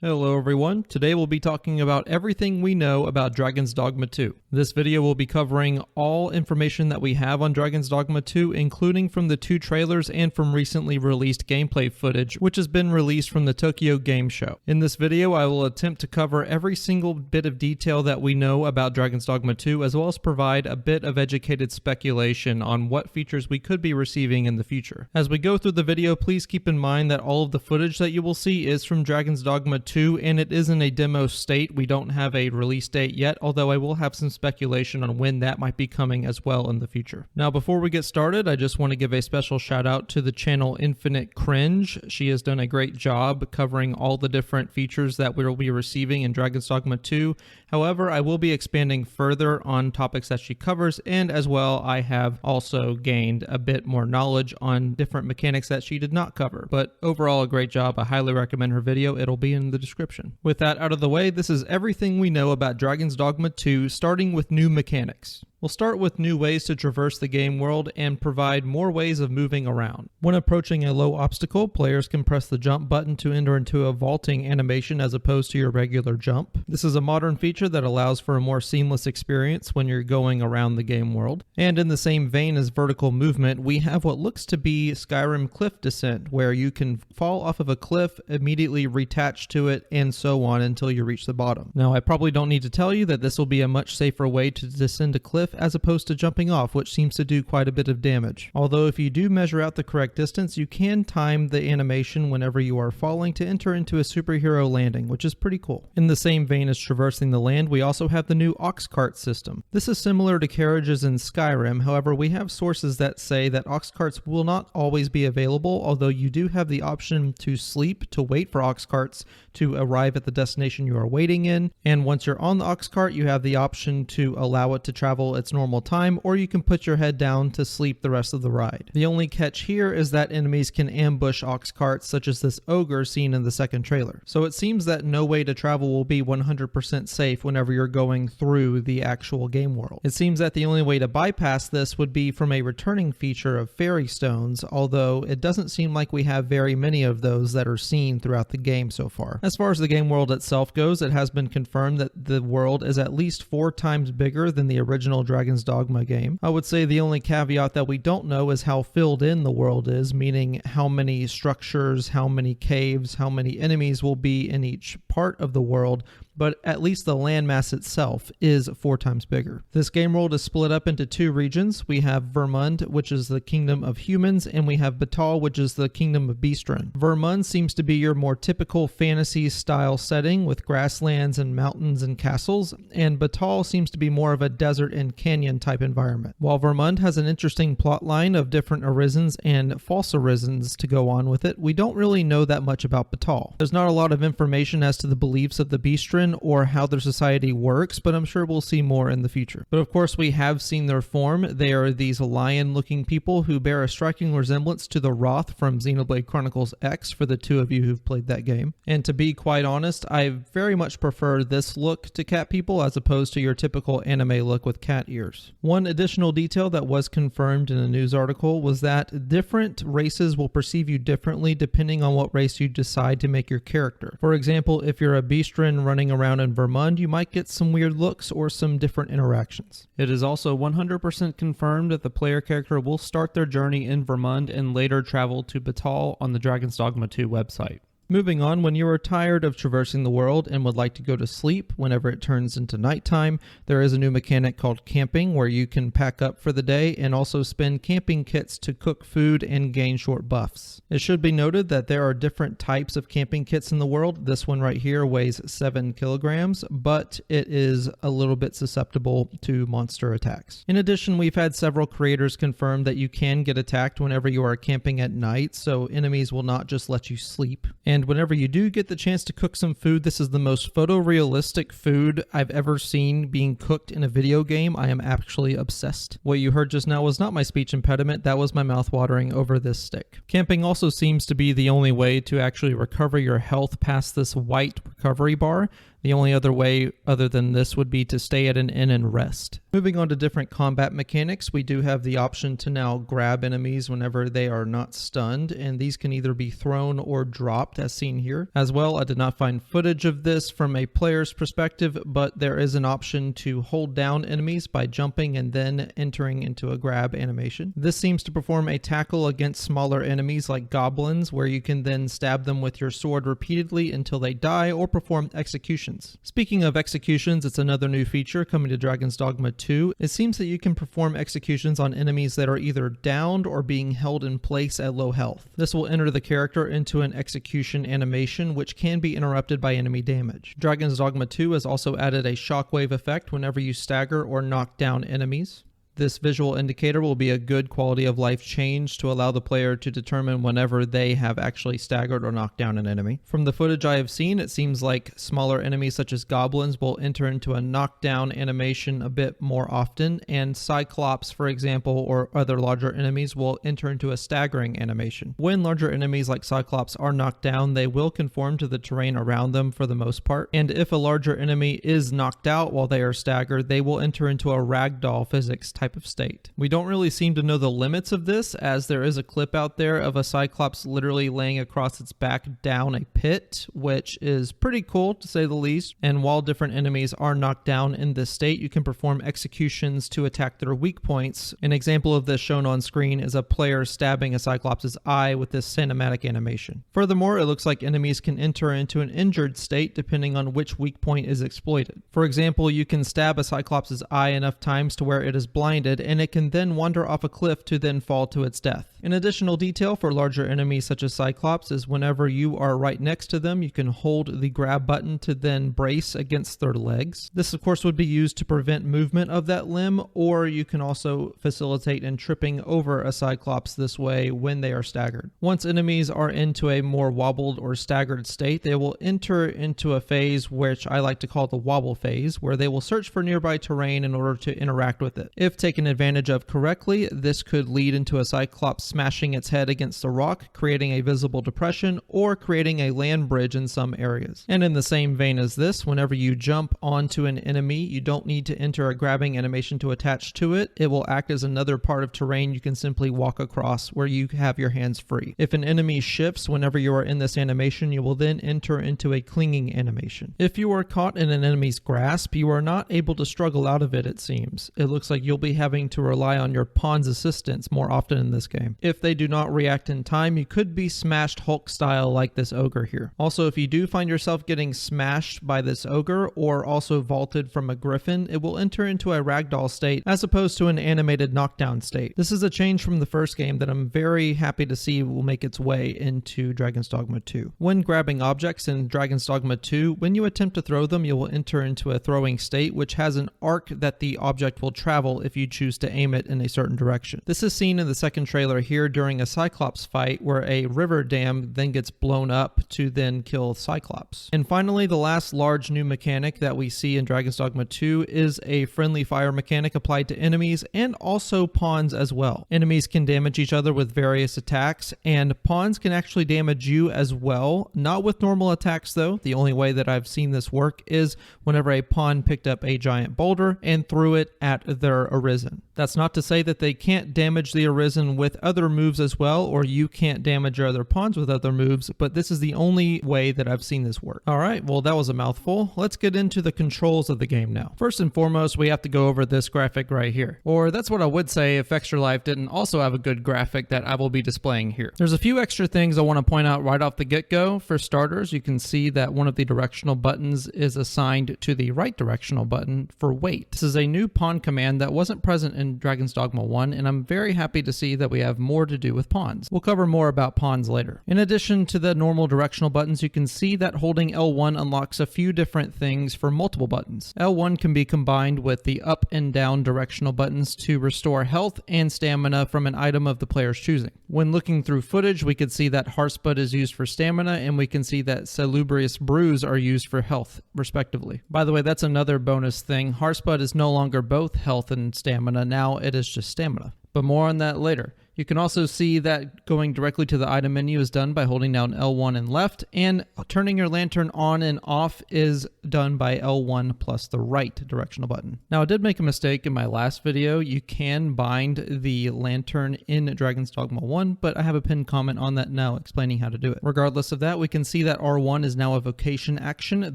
Hello everyone, today we'll be talking about everything we know about Dragon's Dogma 2. This video will be covering all information that we have on Dragon's Dogma 2, including from the 2 trailers and from recently released gameplay footage, which has been released from the Tokyo Game Show. In this video, I will attempt to cover every single bit of detail that we know about Dragon's Dogma 2, as well as provide a bit of educated speculation on what features we could be receiving in the future. As we go through the video, please keep in mind that all of the footage that you will see is from Dragon's Dogma 2, and it is in a demo state. We don't have a release date yet, although I will have some speculation on when that might be coming as well in the future. Now, before we get started, I just want to give a special shout out to the channel Infinite Cringe. She has done a great job covering all the different features that we will be receiving in Dragon's Dogma 2. However, I will be expanding further on topics that she covers, and as well, I have also gained a bit more knowledge on different mechanics that she did not cover. But overall, a great job. I highly recommend her video. It'll be in the description. With that out of the way, this is everything we know about Dragon's Dogma 2, starting with new mechanics. We'll start with new ways to traverse the game world and provide more ways of moving around. When approaching a low obstacle, players can press the jump button to enter into a vaulting animation as opposed to your regular jump. This is a modern feature that allows for a more seamless experience when you're going around the game world. And in the same vein as vertical movement, we have what looks to be Skyrim cliff descent, where you can fall off of a cliff, immediately reattach to it, and so on until you reach the bottom. Now, I probably don't need to tell you that this will be a much safer way to descend a cliff as opposed to jumping off, which seems to do quite a bit of damage. Although if you do measure out the correct distance, you can time the animation whenever you are falling to enter into a superhero landing, which is pretty cool. In the same vein as traversing the land, we also have the new ox cart system. This is similar to carriages in Skyrim, however we have sources that say that ox carts will not always be available, although you do have the option to sleep to wait for ox carts to arrive at the destination you are waiting in, and once you're on the ox cart, you have the option to allow it to travel its normal time, or you can put your head down to sleep the rest of the ride. The only catch here is that enemies can ambush ox carts, such as this ogre seen in the second trailer. So it seems that no way to travel will be 100% safe whenever you're going through the actual game world. It seems that the only way to bypass this would be from a returning feature of fairy stones, although it doesn't seem like we have very many of those that are seen throughout the game so far. As far as the game world itself goes, it has been confirmed that the world is at least 4 times bigger than the original Dragon's Dogma game. I would say the only caveat that we don't know is how filled in the world is, meaning how many structures, how many caves, how many enemies will be in each part of the world, but at least the landmass itself is 4 times bigger. This game world is split up into 2 regions. We have Vermund, which is the kingdom of humans, and we have Batal, which is the kingdom of Beastren. Vermund seems to be your more typical fantasy style setting with grasslands and mountains and castles, and Batal seems to be more of a desert and canyon type environment. While Vermund has an interesting plot line of different arisons and false arisons to go on with it, we don't really know that much about Batal. There's not a lot of information as to the beliefs of the Beastren or how their society works, but I'm sure we'll see more in the future. But of course, we have seen their form. They are these lion-looking people who bear a striking resemblance to the Roth from Xenoblade Chronicles X, for the 2 of you who've played that game. And to be quite honest, I very much prefer this look to cat people as opposed to your typical anime look with cat ears. One additional detail that was confirmed in a news article was that different races will perceive you differently depending on what race you decide to make your character. For example, if you're a Beastren running around in Vermund, you might get some weird looks or some different interactions. It is also 100% confirmed that the player character will start their journey in Vermund and later travel to Batal on the Dragon's Dogma 2 website. Moving on, when you are tired of traversing the world and would like to go to sleep whenever it turns into nighttime, there is a new mechanic called camping where you can pack up for the day and also spend camping kits to cook food and gain short buffs. It should be noted that there are different types of camping kits in the world. This one right here weighs 7 kilograms, but it is a little bit susceptible to monster attacks. In addition, we've had several creators confirm that you can get attacked whenever you are camping at night, so enemies will not just let you sleep. And whenever you do get the chance to cook some food, this is the most photorealistic food I've ever seen being cooked in a video game. I am actually obsessed. What you heard just now was not my speech impediment, that was my mouth watering over this stick. Camping also seems to be the only way to actually recover your health past this white recovery bar. The only other way other than this would be to stay at an inn and rest. Moving on to different combat mechanics, we do have the option to now grab enemies whenever they are not stunned, and these can either be thrown or dropped as seen here. As well, I did not find footage of this from a player's perspective, but there is an option to hold down enemies by jumping and then entering into a grab animation. This seems to perform a tackle against smaller enemies like goblins, where you can then stab them with your sword repeatedly until they die or perform executions. Speaking of executions, it's another new feature coming to Dragon's Dogma 2. It seems that you can perform executions on enemies that are either downed or being held in place at low health. This will enter the character into an execution animation, which can be interrupted by enemy damage. Dragon's Dogma 2 has also added a shockwave effect whenever you stagger or knock down enemies. This visual indicator will be a good quality of life change to allow the player to determine whenever they have actually staggered or knocked down an enemy. From the footage I have seen, it seems like smaller enemies such as goblins will enter into a knockdown animation a bit more often, and Cyclops, for example, or other larger enemies will enter into a staggering animation. When larger enemies like Cyclops are knocked down, they will conform to the terrain around them for the most part, and if a larger enemy is knocked out while they are staggered, they will enter into a ragdoll physics type of state. We don't really seem to know the limits of this, as there is a clip out there of a Cyclops literally laying across its back down a pit, which is pretty cool to say the least. And while different enemies are knocked down in this state, you can perform executions to attack their weak points. An example of this shown on screen is a player stabbing a Cyclops' eye with this cinematic animation. Furthermore, it looks like enemies can enter into an injured state depending on which weak point is exploited. For example, you can stab a Cyclops' eye enough times to where it is blinded, and it can then wander off a cliff to then fall to its death. An additional detail for larger enemies such as Cyclops is whenever you are right next to them, you can hold the grab button to then brace against their legs. This of course would be used to prevent movement of that limb, or you can also facilitate in tripping over a Cyclops this way when they are staggered. Once enemies are into a more wobbled or staggered state, they will enter into a phase which I like to call the wobble phase, where they will search for nearby terrain in order to interact with it. If taken advantage of correctly, this could lead into a Cyclops smashing its head against a rock, creating a visible depression, or creating a land bridge in some areas. And in the same vein as this, whenever you jump onto an enemy, you don't need to enter a grabbing animation to attach to it. It will act as another part of terrain you can simply walk across where you have your hands free. If an enemy shifts whenever you are in this animation, you will then enter into a clinging animation. If you are caught in an enemy's grasp, you are not able to struggle out of it, it seems. It looks like you'll be having to rely on your pawn's assistance more often in this game. If they do not react in time, you could be smashed Hulk style like this ogre here. Also, if you do find yourself getting smashed by this ogre or also vaulted from a griffin, it will enter into a ragdoll state as opposed to an animated knockdown state. This is a change from the first game that I'm very happy to see will make its way into Dragon's Dogma 2. When grabbing objects in Dragon's Dogma 2, when you attempt to throw them, you will enter into a throwing state which has an arc that the object will travel if you choose to aim it in a certain direction. This is seen in the second trailer here during a Cyclops fight where a river dam then gets blown up to then kill Cyclops. And finally, the last large new mechanic that we see in Dragon's Dogma 2 is a friendly fire mechanic applied to enemies and also pawns as well. Enemies can damage each other with various attacks, and pawns can actually damage you as well. Not with normal attacks though. The only way that I've seen this work is whenever a pawn picked up a giant boulder and threw it at their Arisen. That's not to say that they can't damage the Arisen with other moves as well, or you can't damage your other pawns with other moves, but this is the only way that I've seen this work. Alright, well that was a mouthful. Let's get into the controls of the game now. First and foremost, we have to go over this graphic right here. Or that's what I would say if Extra Life didn't also have a good graphic that I will be displaying here. There's a few extra things I want to point out right off the get-go. For starters, you can see that one of the directional buttons is assigned to the right directional button for weight. This is a new pawn command that wasn't present in Dragon's Dogma 1, and I'm very happy to see that we have more to do with pawns. We'll cover more about pawns later. In addition to the normal directional buttons, you can see that holding L1 unlocks a few different things for multiple buttons. L1 can be combined with the up and down directional buttons to restore health and stamina from an item of the player's choosing. When looking through footage, we can see that Heartspud is used for stamina, and we can see that Salubrious Brews are used for health, respectively. By the way, that's another bonus thing. Heartspud is no longer both health and stamina, now it is just stamina. But more on that later. You can also see that going directly to the item menu is done by holding down L1 and left, and turning your lantern on and off is done by L1 plus the right directional button. Now, I did make a mistake in my last video. You can bind the lantern in Dragon's Dogma 1, but I have a pinned comment on that now explaining how to do it. Regardless of that, we can see that R1 is now a vocation action.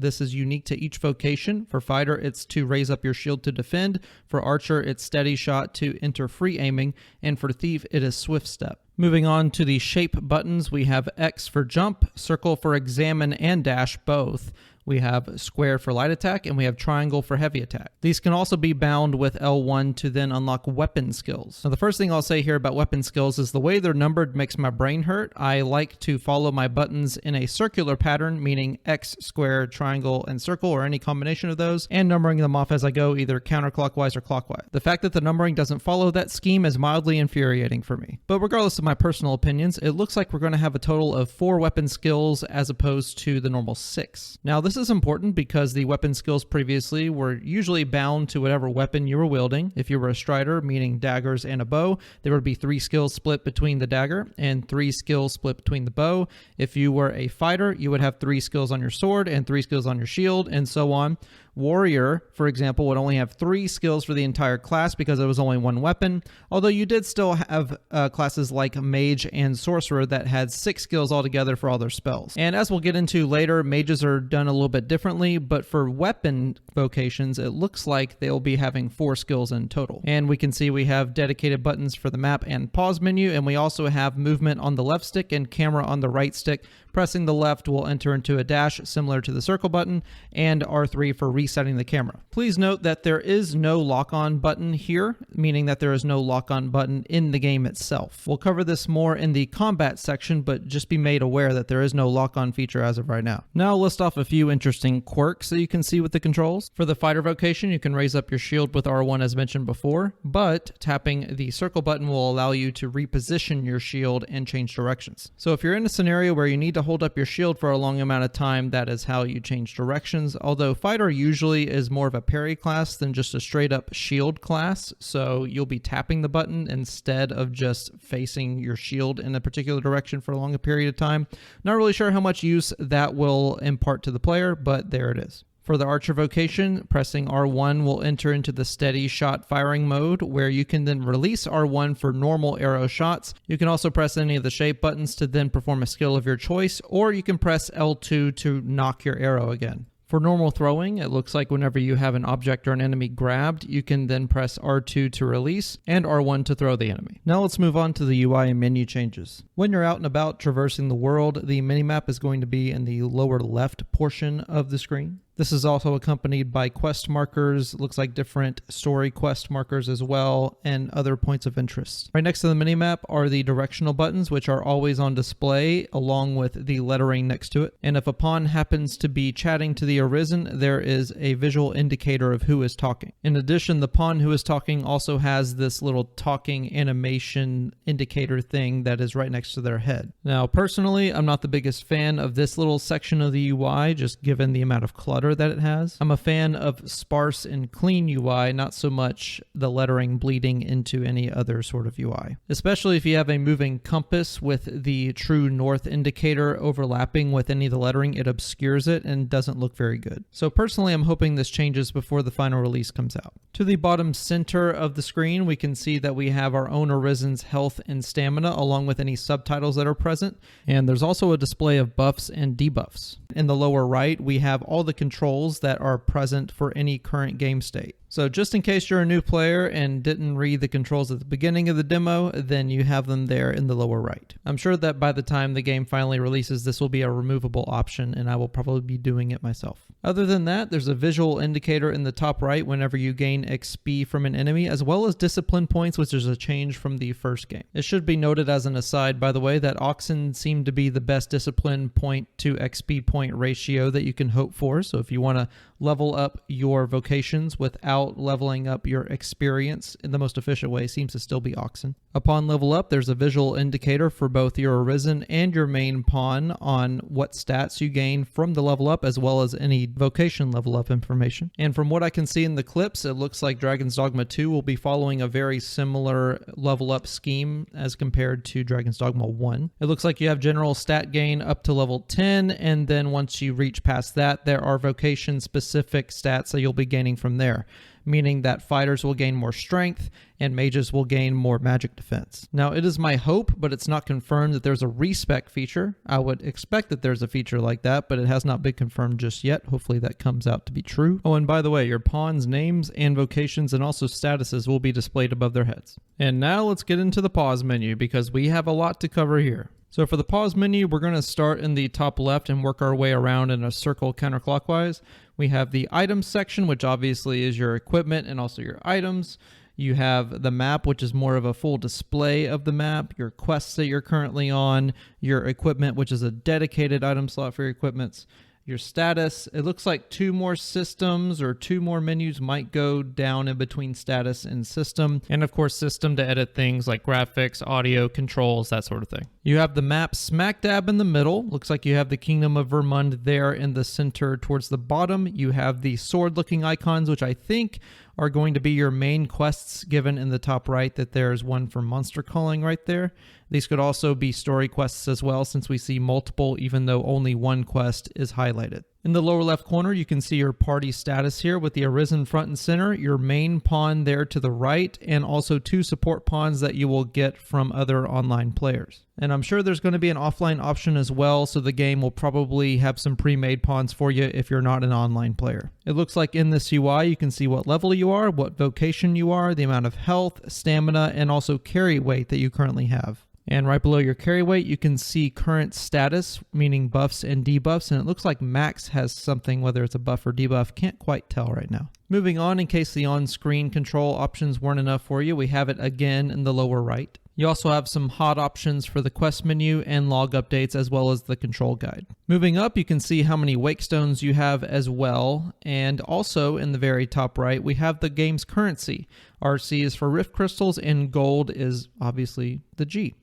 This is unique to each vocation. For fighter, it's to raise up your shield to defend. For archer, it's steady shot to enter free aiming. And for thief, it is swift step. Moving on to the shape buttons, we have X for jump, circle for examine, and dash both. We have square for light attack, and we have triangle for heavy attack. These can also be bound with L1 to then unlock weapon skills. Now, the first thing I'll say here about weapon skills is the way they're numbered makes my brain hurt. I like to follow my buttons in a circular pattern, meaning X, square, triangle, and circle, or any combination of those, and numbering them off as I go, either counterclockwise or clockwise. The fact that the numbering doesn't follow that scheme is mildly infuriating for me. But regardless of my personal opinions, it looks like we're going to have a total of 4 weapon skills as opposed to the normal 6. Now, this is important because the weapon skills previously were usually bound to whatever weapon you were wielding. If you were a strider, meaning daggers and a bow, there would be 3 skills split between the dagger and 3 skills split between the bow. If you were a fighter, you would have 3 skills on your sword and 3 skills on your shield, and so on. Warrior, for example, would only have 3 skills for the entire class because it was only 1 weapon, although you did still have classes like Mage and Sorcerer that had 6 skills altogether for all their spells. And as we'll get into later, mages are done a little bit differently, but for weapon vocations, it looks like they'll be having 4 skills in total. And we can see we have dedicated buttons for the map and pause menu, and we also have movement on the left stick and camera on the right stick. Pressing the left will enter into a dash similar to the circle button, and R3 for resetting the camera. Please note that there is no lock-on button here, meaning that there is no lock-on button in the game itself. We'll cover this more in the combat section, but just be made aware that there is no lock-on feature as of right now. Now I'll list off a few interesting quirks that you can see with the controls. For the fighter vocation, you can raise up your shield with R1 as mentioned before, but tapping the circle button will allow you to reposition your shield and change directions. So if you're in a scenario where you need to hold up your shield for a long amount of time, that is how you change directions, although fighter usually is more of a parry class than just a straight up shield class, so you'll be tapping the button instead of just facing your shield in a particular direction for a long period of time. Not really sure how much use that will impart to the player, but there it is. For the archer vocation, pressing R1 will enter into the steady shot firing mode, where you can then release R1 for normal arrow shots. You can also press any of the shape buttons to then perform a skill of your choice, or you can press L2 to knock your arrow again. For normal throwing, it looks like whenever you have an object or an enemy grabbed, you can then press R2 to release and R1 to throw the enemy. Now let's move on to the UI and menu changes. When you're out and about traversing the world, the minimap is going to be in the lower left portion of the screen. This is also accompanied by quest markers, looks like different story quest markers as well, and other points of interest. Right next to the minimap are the directional buttons, which are always on display, along with the lettering next to it. And if a pawn happens to be chatting to the Arisen, there is a visual indicator of who is talking. In addition, the pawn who is talking also has this little talking animation indicator thing that is right next to their head. Now, personally, I'm not the biggest fan of this little section of the UI, just given the amount of clutter that it has. I'm a fan of sparse and clean UI, not so much the lettering bleeding into any other sort of UI. Especially if you have a moving compass with the true north indicator overlapping with any of the lettering, it obscures it and doesn't look very good. So personally, I'm hoping this changes before the final release comes out. To the bottom center of the screen, we can see that we have our own Arisen's health and stamina along with any subtitles that are present. And there's also a display of buffs and debuffs. In the lower right, we have all the controls that are present for any current game state. So just in case you're a new player and didn't read the controls at the beginning of the demo, then you have them there in the lower right. I'm sure that by the time the game finally releases, this will be a removable option, and I will probably be doing it myself. Other than that, there's a visual indicator in the top right whenever you gain XP from an enemy, as well as discipline points, which is a change from the first game. It should be noted as an aside, by the way, that Oxen seem to be the best discipline point to XP point ratio that you can hope for. So if you want to level up your vocations without without leveling up your experience in the most efficient way seems to still be Oxen. Upon level up, there's a visual indicator for both your Arisen and your main pawn on what stats you gain from the level up, as well as any vocation level up information. And from what I can see in the clips, it looks like Dragon's Dogma 2 will be following a very similar level up scheme as compared to Dragon's Dogma 1. It looks like you have general stat gain up to level 10, and then once you reach past that, there are vocation specific stats that you'll be gaining from there, meaning that fighters will gain more strength and mages will gain more magic defense. Now, it is my hope, but it's not confirmed, that there's a respec feature. I would expect that there's a feature like that, but it has not been confirmed just yet. Hopefully that comes out to be true. Oh, and by the way, your pawns' names and vocations and also statuses will be displayed above their heads. And now let's get into the pause menu, because we have a lot to cover here. So for the pause menu, we're going to start in the top left and work our way around in a circle counterclockwise. We have the items section, which obviously is your equipment and also your items. You have the map, which is more of a full display of the map, your quests that you're currently on, your equipment, which is a dedicated item slot for your equipments, your status. It looks like 2 more systems or 2 more menus might go down in between status and system. And of course, system to edit things like graphics, audio, controls, that sort of thing. You have the map smack dab in the middle. Looks like you have the Kingdom of Vermund there in the center towards the bottom. You have the sword looking icons, which I think are going to be your main quests, given in the top right that there's one for monster calling right there. These could also be story quests as well, since we see multiple, even though only one quest is highlighted. In the lower left corner, you can see your party status here with the Arisen front and center, your main pawn there to the right, and also 2 support pawns that you will get from other online players. And I'm sure there's going to be an offline option as well, so the game will probably have some pre-made pawns for you if you're not an online player. It looks like in this UI, you can see what level you are, what vocation you are, the amount of health, stamina, and also carry weight that you currently have. And right below your carry weight, you can see current status, meaning buffs and debuffs, and it looks like Max has something, whether it's a buff or debuff, can't quite tell right now. Moving on, in case the on-screen control options weren't enough for you, we have it again in the lower right. You also have some hot options for the quest menu and log updates, as well as the control guide. Moving up, you can see how many wake stones you have as well, and also in the very top right, we have the game's currency. RC is for Rift Crystals, and gold is obviously the G.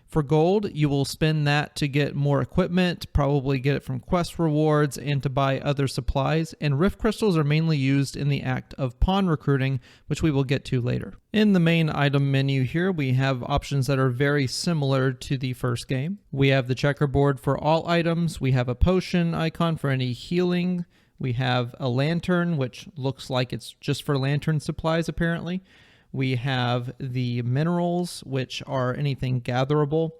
For gold, you will spend that to get more equipment, probably get it from quest rewards, and to buy other supplies. And Rift Crystals are mainly used in the act of pawn recruiting, which we will get to later. In the main item menu here, we have options that are very similar to the first game. We have the checkerboard for all items. We have a potion icon for any healing. We have a lantern, which looks like it's just for lantern supplies apparently. We have the minerals, which are anything gatherable.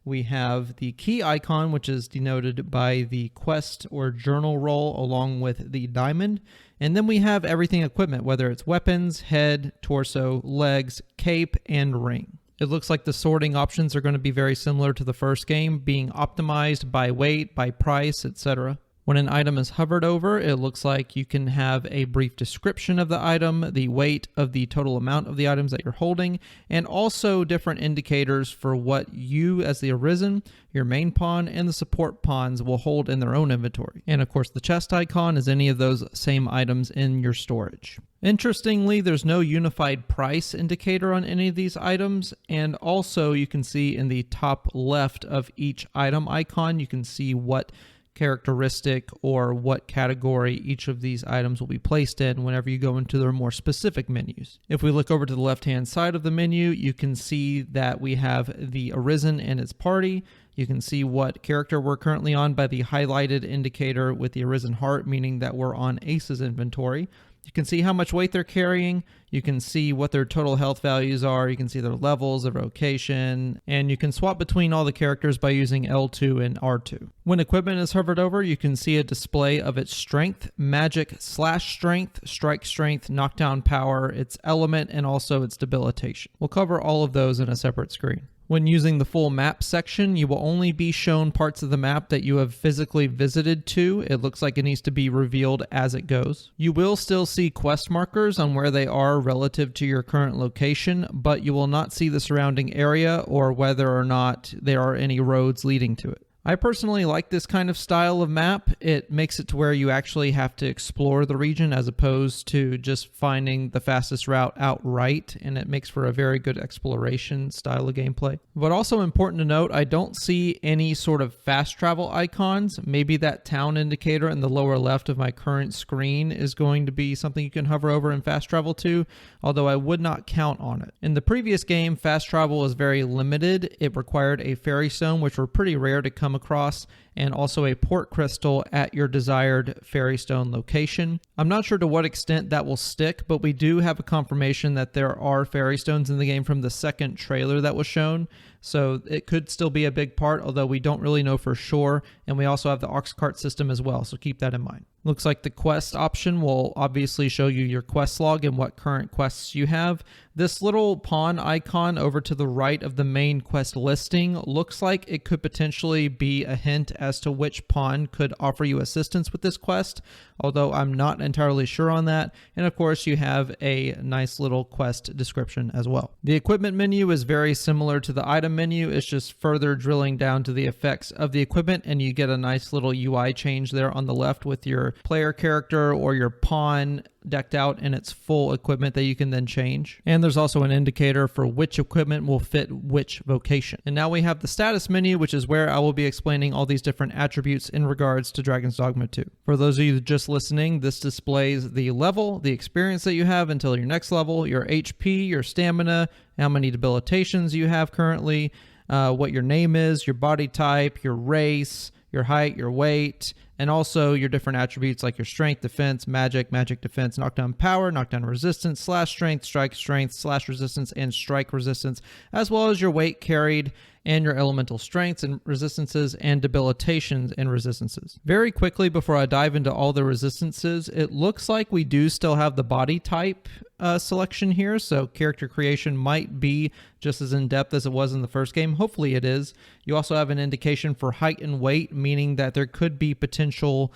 We have the key icon, which is denoted by the quest or journal roll along with the diamond. And then we have everything equipment, whether it's weapons, head, torso, legs, cape, and ring. It looks like the sorting options are going to be very similar to the first game, being optimized by weight, by price, etc. When an item is hovered over, it looks like you can have a brief description of the item, the weight of the total amount of the items that you're holding, and also different indicators for what you as the Arisen, your main pawn, and the support pawns will hold in their own inventory. And of course, the chest icon is any of those same items in your storage. Interestingly, there's no unified price indicator on any of these items, and also you can see in the top left of each item icon, you can see what characteristic or what category each of these items will be placed in whenever you go into their more specific menus. If we look over to the left-hand side of the menu, you can see that we have the Arisen and its party. You can see what character we're currently on by the highlighted indicator with the Arisen heart, meaning that we're on Ace's inventory. You can see how much weight they're carrying. You can see what their total health values are. You can see their levels, their vocation, and you can swap between all the characters by using L2 and R2. When equipment is hovered over, you can see a display of its strength, magic/strength, strike strength, knockdown power, its element, and also its debilitation. We'll cover all of those in a separate screen. When using the full map section, you will only be shown parts of the map that you have physically visited to. It looks like it needs to be revealed as it goes. You will still see quest markers on where they are relative to your current location, but you will not see the surrounding area or whether or not there are any roads leading to it. I personally like this kind of style of map. It makes it to where you actually have to explore the region as opposed to just finding the fastest route outright, and it makes for a very good exploration style of gameplay. But also important to note, I don't see any sort of fast travel icons. Maybe that town indicator in the lower left of my current screen is going to be something you can hover over and fast travel to, although I would not count on it. In the previous game, fast travel was very limited. It required a fairy stone, which were pretty rare to come across, and also a port crystal at your desired fairy stone location. I'm not sure to what extent that will stick, but we do have a confirmation that there are fairy stones in the game from the second trailer that was shown, so it could still be a big part, although we don't really know for sure, and we also have the ox cart system as well, so keep that in mind. Looks like the quest option will obviously show you your quest log and what current quests you have. This little pawn icon over to the right of the main quest listing looks like it could potentially be a hint as to which pawn could offer you assistance with this quest, although I'm not entirely sure on that. And of course, you have a nice little quest description as well. The equipment menu is very similar to the item menu. It's just further drilling down to the effects of the equipment, and you get a nice little UI change there on the left with your player character or your pawn decked out in its full equipment that you can then change. And there's also an indicator for which equipment will fit which vocation. And now we have the status menu, which is where I will be explaining all these different attributes in regards to Dragon's Dogma 2. For those of you just listening, this displays the level, the experience that you have until your next level, your HP, your stamina, how many debilitations you have currently, what your name is, your body type, your race, your height, your weight, and also your different attributes like your strength, defense, magic, magic defense, knockdown power, knockdown resistance, slash strength, slash resistance, and strike resistance, as well as your weight carried and your elemental strengths and resistances and debilitations and resistances. Very quickly before I dive into all the resistances, it looks like we do still have the body type selection here, so character creation might be just as in-depth as it was in the first game. Hopefully it is. You also have an indication for height and weight, meaning that there could be potential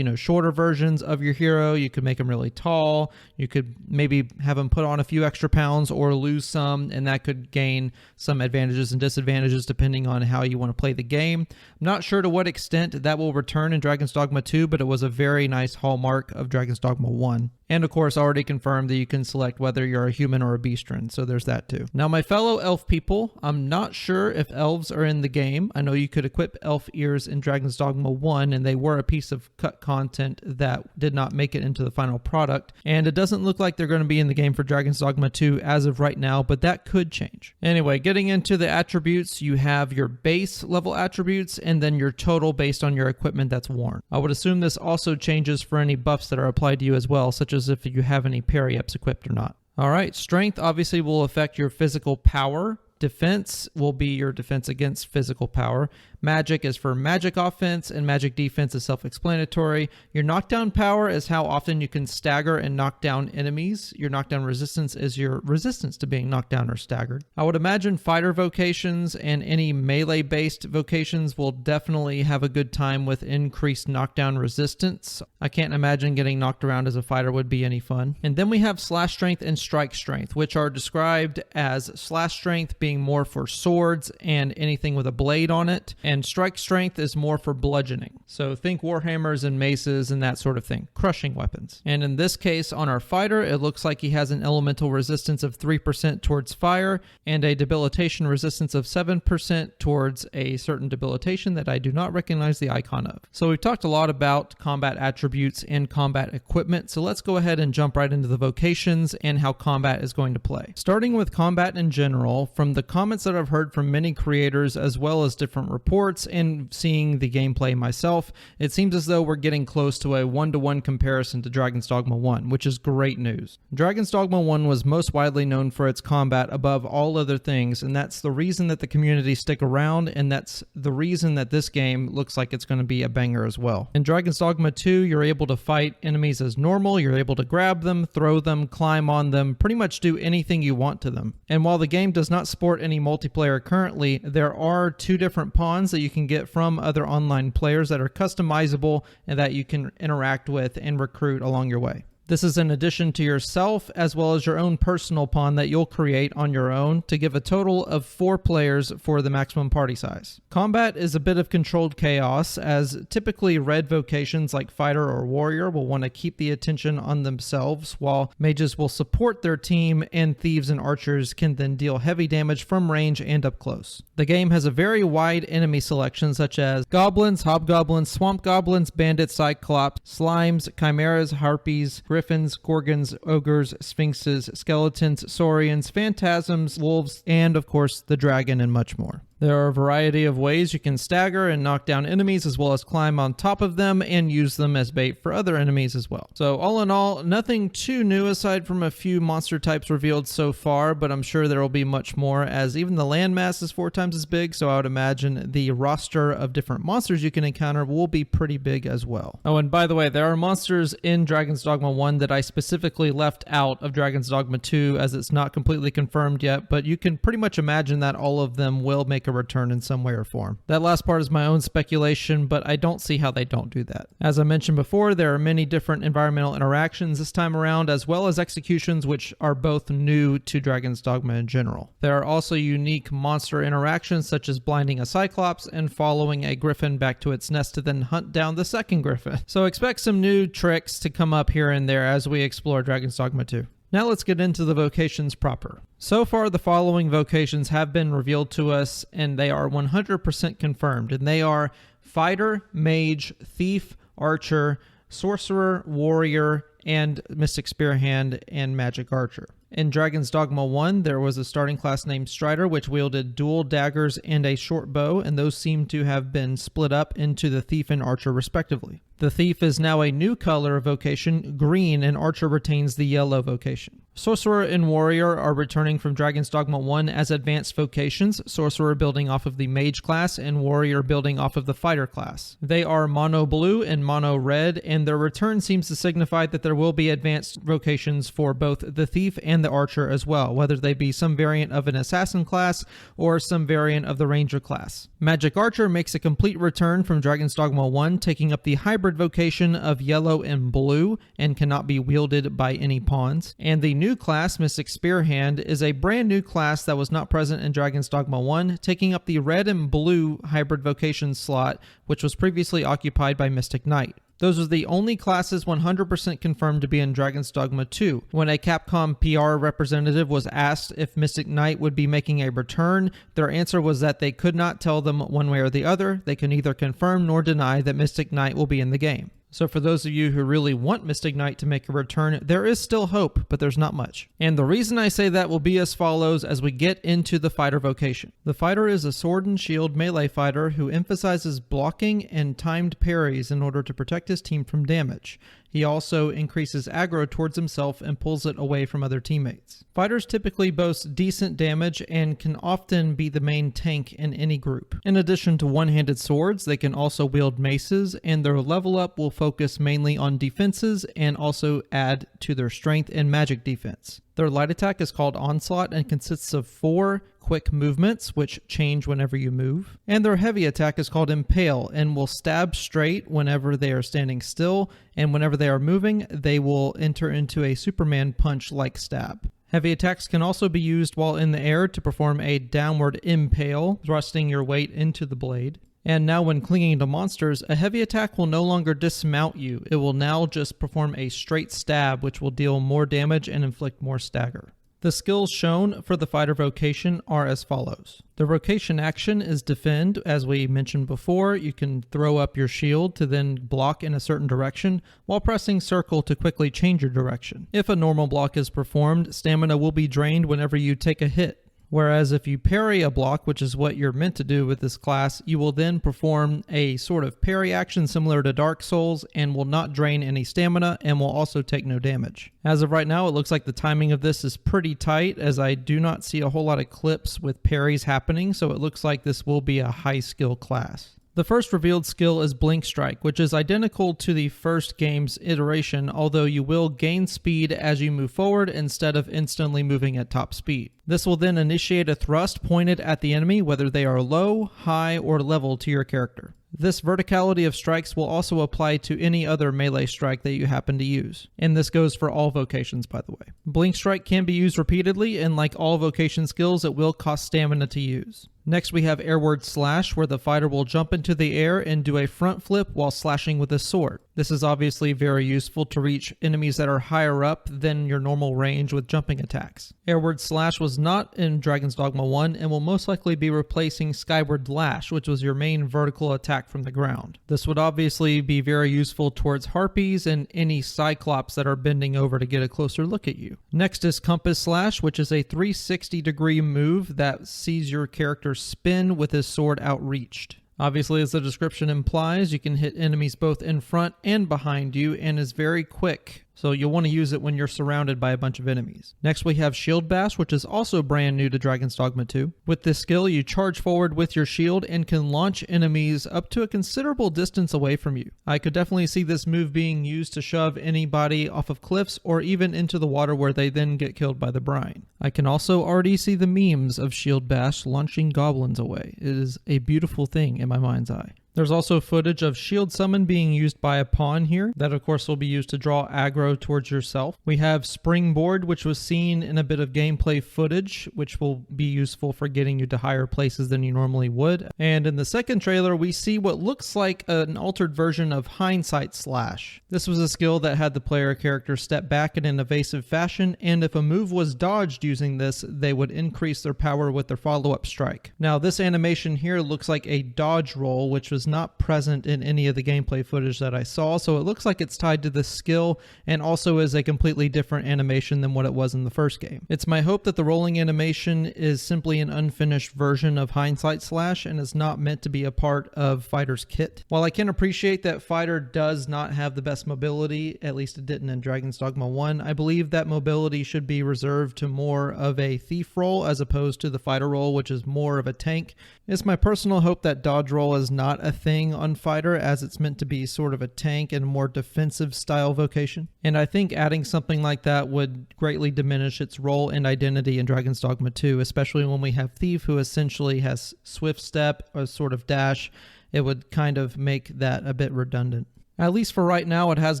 shorter versions of your hero. You could make them really tall. You could maybe have them put on a few extra pounds or lose some, and that could gain some advantages and disadvantages depending on how you want to play the game. I'm not sure to what extent that will return in Dragon's Dogma 2, but it was a very nice hallmark of Dragon's Dogma 1. And of course, already confirmed that you can select whether you're a human or a beastren, so there's that too. Now, my fellow elf people, I'm not sure if elves are in the game. I know you could equip elf ears in Dragon's Dogma 1, and they were a piece of cut content that did not make it into the final product. And it doesn't look like they're going to be in the game for Dragon's Dogma 2 as of right now, but that could change. Anyway, getting into the attributes, you have your base level attributes and then your total based on your equipment that's worn. I would assume this also changes for any buffs that are applied to you as well, such as if you have any parry-ups equipped or not. All right, strength obviously will affect your physical power. Defense will be your defense against physical power. Magic is for magic offense, and magic defense is self-explanatory. Your knockdown power is how often you can stagger and knock down enemies. Your knockdown resistance is your resistance to being knocked down or staggered. I would imagine fighter vocations and any melee-based vocations will definitely have a good time with increased knockdown resistance. I can't imagine getting knocked around as a fighter would be any fun. And then we have slash strength and strike strength, which are described as slash strength being more for swords and anything with a blade on it, and strike strength is more for bludgeoning. So think warhammers and maces and that sort of thing, crushing weapons. And in this case, on our fighter, it looks like he has an elemental resistance of 3% towards fire and a debilitation resistance of 7% towards a certain debilitation that I do not recognize the icon of. So we've talked a lot about combat attributes and combat equipment, so let's go ahead and jump right into the vocations and how combat is going to play. Starting with combat in general, from the comments that I've heard from many creators as well as different reports and seeing the gameplay myself, it seems as though we're getting close to a one-to-one comparison to Dragon's Dogma 1, which is great news. Dragon's Dogma 1 was most widely known for its combat above all other things, and that's the reason that the community stick around, and that's the reason that this game looks like it's going to be a banger as well. In Dragon's Dogma 2, you're able to fight enemies as normal, you're able to grab them, throw them, climb on them, pretty much do anything you want to them. And while the game does not support any multiplayer currently, there are 2 different pawns that you can get from other online players that are customizable and that you can interact with and recruit along your way. This is in addition to yourself as well as your own personal pawn that you'll create on your own to give a total of 4 players for the maximum party size. Combat is a bit of controlled chaos, as typically red vocations like fighter or warrior will want to keep the attention on themselves, while mages will support their team, and thieves and archers can then deal heavy damage from range and up close. The game has a very wide enemy selection, such as goblins, hobgoblins, swamp goblins, bandits, cyclops, slimes, chimeras, harpies, griffins, gorgons, ogres, sphinxes, skeletons, saurians, phantasms, wolves, and of course the dragon, and much more. There are a variety of ways you can stagger and knock down enemies, as well as climb on top of them and use them as bait for other enemies as well. So all in all, nothing too new aside from a few monster types revealed so far, but I'm sure there will be much more, as even the landmass is 4 times as big, so I would imagine the roster of different monsters you can encounter will be pretty big as well. Oh, and by the way, there are monsters in Dragon's Dogma 1 that I specifically left out of Dragon's Dogma 2, as it's not completely confirmed yet, but you can pretty much imagine that all of them will make a return in some way or form. That last part is my own speculation, but I don't see how they don't do that. As I mentioned before, there are many different environmental interactions this time around, as well as executions, which are both new to Dragon's Dogma in general. There are also unique monster interactions, such as blinding a cyclops and following a griffin back to its nest to then hunt down the second griffin. So expect some new tricks to come up here and there as we explore Dragon's Dogma 2. Now let's get into the vocations proper. So far, the following vocations have been revealed to us, and they are 100% confirmed, and they are Fighter, Mage, Thief, Archer, Sorcerer, Warrior, and Mystic Spearhand, and Magick Archer. In Dragon's Dogma 1, there was a starting class named Strider, which wielded dual daggers and a short bow, and those seem to have been split up into the Thief and Archer respectively. The Thief is now a new color vocation, green, and Archer retains the yellow vocation. Sorcerer and Warrior are returning from Dragon's Dogma 1 as advanced vocations, Sorcerer building off of the Mage class and Warrior building off of the Fighter class. They are mono blue and mono red, and their return seems to signify that there will be advanced vocations for both the Thief and the Archer as well, whether they be some variant of an Assassin class or some variant of the Ranger class. Magick Archer makes a complete return from Dragon's Dogma 1, taking up the hybrid vocation of yellow and blue and cannot be wielded by any pawns. And the new class, Mystic Spearhand, is a brand new class that was not present in Dragon's Dogma 1, taking up the red and blue hybrid vocation slot, which was previously occupied by Mystic Knight. Those are the only classes 100% confirmed to be in Dragon's Dogma 2. When a Capcom PR representative was asked if Mystic Knight would be making a return, their answer was that they could not tell them one way or the other. They can neither confirm nor deny that Mystic Knight will be in the game. So for those of you who really want Mystic Knight to make a return, there is still hope, but there's not much. And the reason I say that will be as follows as we get into the Fighter vocation. The Fighter is a sword and shield melee fighter who emphasizes blocking and timed parries in order to protect his team from damage. He also increases aggro towards himself and pulls it away from other teammates. Fighters typically boast decent damage and can often be the main tank in any group. In addition to one-handed swords, they can also wield maces, and their level up will focus mainly on defenses and also add to their strength and magic defense. Their light attack is called Onslaught and consists of 4 quick movements, which change whenever you move. And their heavy attack is called Impale and will stab straight whenever they are standing still, and whenever they are moving, they will enter into a Superman punch-like stab. Heavy attacks can also be used while in the air to perform a downward impale, thrusting your weight into the blade. And now when clinging to monsters, a heavy attack will no longer dismount you. It will now just perform a straight stab, which will deal more damage and inflict more stagger. The skills shown for the Fighter vocation are as follows. The vocation action is Defend. As we mentioned before, you can throw up your shield to then block in a certain direction while pressing circle to quickly change your direction. If a normal block is performed, stamina will be drained whenever you take a hit. Whereas if you parry a block, which is what you're meant to do with this class, you will then perform a sort of parry action similar to Dark Souls and will not drain any stamina and will also take no damage. As of right now, it looks like the timing of this is pretty tight, as I do not see a whole lot of clips with parries happening, so it looks like this will be a high skill class. The first revealed skill is Blink Strike, which is identical to the first game's iteration, although you will gain speed as you move forward instead of instantly moving at top speed. This will then initiate a thrust pointed at the enemy, whether they are low, high, or level to your character. This verticality of strikes will also apply to any other melee strike that you happen to use. And this goes for all vocations, by the way. Blink Strike can be used repeatedly, and like all vocation skills, it will cost stamina to use. Next we have Airward Slash, where the fighter will jump into the air and do a front flip while slashing with a sword. This is obviously very useful to reach enemies that are higher up than your normal range with jumping attacks. Airward Slash was not in Dragon's Dogma 1 and will most likely be replacing Skyward Lash, which was your main vertical attack from the ground. This would obviously be very useful towards harpies and any cyclops that are bending over to get a closer look at you. Next is Compass Slash, which is a 360-degree move that sees your character spin with his sword outreached. Obviously, as the description implies, you can hit enemies both in front and behind you and is very quick. So you'll want to use it when you're surrounded by a bunch of enemies. Next we have Shield Bash, which is also brand new to Dragon's Dogma 2. With this skill, you charge forward with your shield and can launch enemies up to a considerable distance away from you. I could definitely see this move being used to shove anybody off of cliffs or even into the water where they then get killed by the brine. I can also already see the memes of Shield Bash launching goblins away. It is a beautiful thing in my mind's eye. There's also footage of Shield Summon being used by a pawn here. That of course will be used to draw aggro towards yourself. We have Springboard, which was seen in a bit of gameplay footage, which will be useful for getting you to higher places than you normally would. And in the second trailer, we see what looks like an altered version of Hindsight Slash. This was a skill that had the player character step back in an evasive fashion, and if a move was dodged using this, they would increase their power with their follow-up strike. Now this animation here looks like a dodge roll, which was not present in any of the gameplay footage that I saw, so it looks like it's tied to this skill and also is a completely different animation than what it was in the first game. It's my hope that the rolling animation is simply an unfinished version of Hindsight Slash and is not meant to be a part of Fighter's kit. While I can appreciate that Fighter does not have the best mobility, at least it didn't in Dragon's Dogma 1, I believe that mobility should be reserved to more of a thief role as opposed to the fighter role, which is more of a tank. It's my personal hope that dodge roll is not a thing on Fighter, as it's meant to be sort of a tank and more defensive style vocation. And I think adding something like that would greatly diminish its role and identity in Dragon's Dogma 2, especially when we have Thief, who essentially has swift step, a sort of dash. It would kind of make that a bit redundant. At least for right now, it has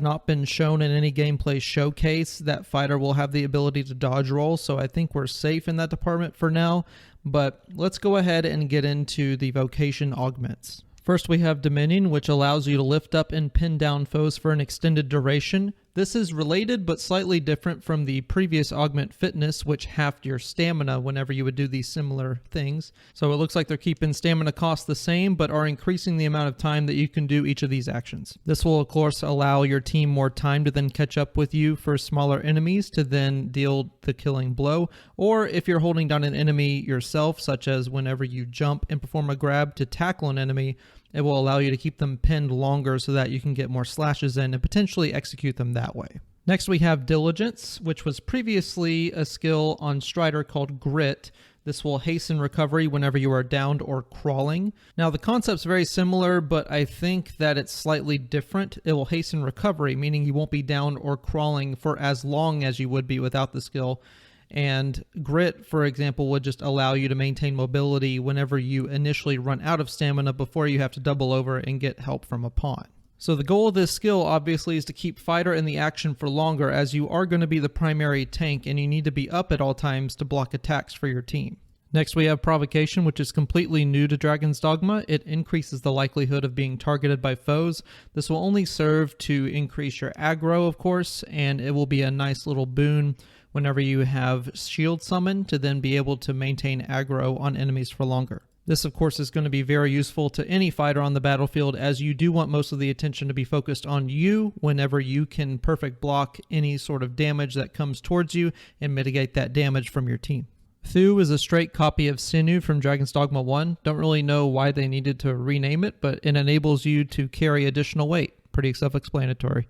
not been shown in any gameplay showcase that Fighter will have the ability to dodge roll, so I think we're safe in that department for now. But let's go ahead and get into the vocation augments. First we have Dominion, which allows you to lift up and pin down foes for an extended duration. This is related but slightly different from the previous augment Fitness, which halved your stamina whenever you would do these similar things. So it looks like they're keeping stamina costs the same, but are increasing the amount of time that you can do each of these actions. This will of course allow your team more time to then catch up with you for smaller enemies to then deal the killing blow, or if you're holding down an enemy yourself, such as whenever you jump and perform a grab to tackle an enemy, it will allow you to keep them pinned longer so that you can get more slashes in and potentially execute them that way. Next we have Diligence, which was previously a skill on Strider called Grit. This will hasten recovery whenever you are downed or crawling. Now the concept's very similar, but I think that it's slightly different. It will hasten recovery, meaning you won't be downed or crawling for as long as you would be without the skill. And Grit, for example, would just allow you to maintain mobility whenever you initially run out of stamina before you have to double over and get help from a pawn. So the goal of this skill obviously is to keep Fighter in the action for longer, as you are going to be the primary tank and you need to be up at all times to block attacks for your team. Next we have Provocation, which is completely new to Dragon's Dogma. It increases the likelihood of being targeted by foes. This will only serve to increase your aggro, of course, and it will be a nice little boon whenever you have Shield Summon to then be able to maintain aggro on enemies for longer. This of course is going to be very useful to any fighter on the battlefield, as you do want most of the attention to be focused on you whenever you can perfect block any sort of damage that comes towards you and mitigate that damage from your team. Thu is a straight copy of Sinew from Dragon's Dogma 1. Don't really know why they needed to rename it, but it enables you to carry additional weight. Pretty self-explanatory.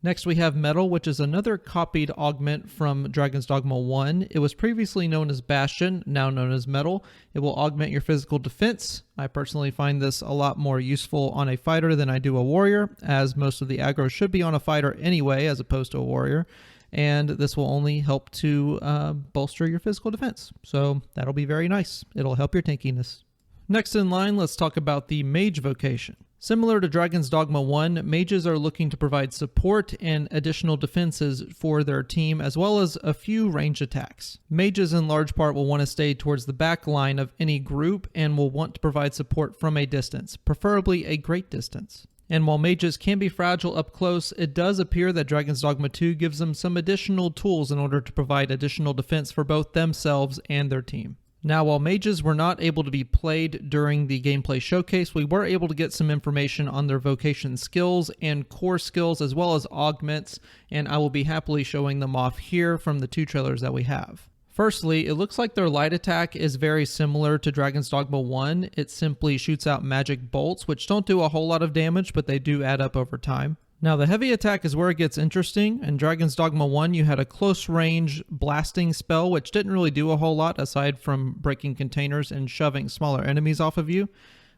Next we have Metal, which is another copied augment from Dragon's Dogma 1. It was previously known as Bastion, now known as Metal. It will augment your physical defense. I personally find this a lot more useful on a fighter than I do a warrior, as most of the aggro should be on a fighter anyway as opposed to a warrior. And this will only help to bolster your physical defense. So that'll be very nice. It'll help your tankiness. Next in line, let's talk about the Mage Vocation. Similar to Dragon's Dogma 1, mages are looking to provide support and additional defenses for their team, as well as a few range attacks. Mages in large part will want to stay towards the back line of any group and will want to provide support from a distance, preferably a great distance. And while mages can be fragile up close, it does appear that Dragon's Dogma 2 gives them some additional tools in order to provide additional defense for both themselves and their team. Now, while mages were not able to be played during the gameplay showcase, we were able to get some information on their vocation skills and core skills, as well as augments, and I will be happily showing them off here from the 2 trailers that we have. Firstly, it looks like their light attack is very similar to Dragon's Dogma 1. It simply shoots out magic bolts, which don't do a whole lot of damage, but they do add up over time. Now, the heavy attack is where it gets interesting. In Dragon's Dogma 1, you had a close range blasting spell, which didn't really do a whole lot aside from breaking containers and shoving smaller enemies off of you.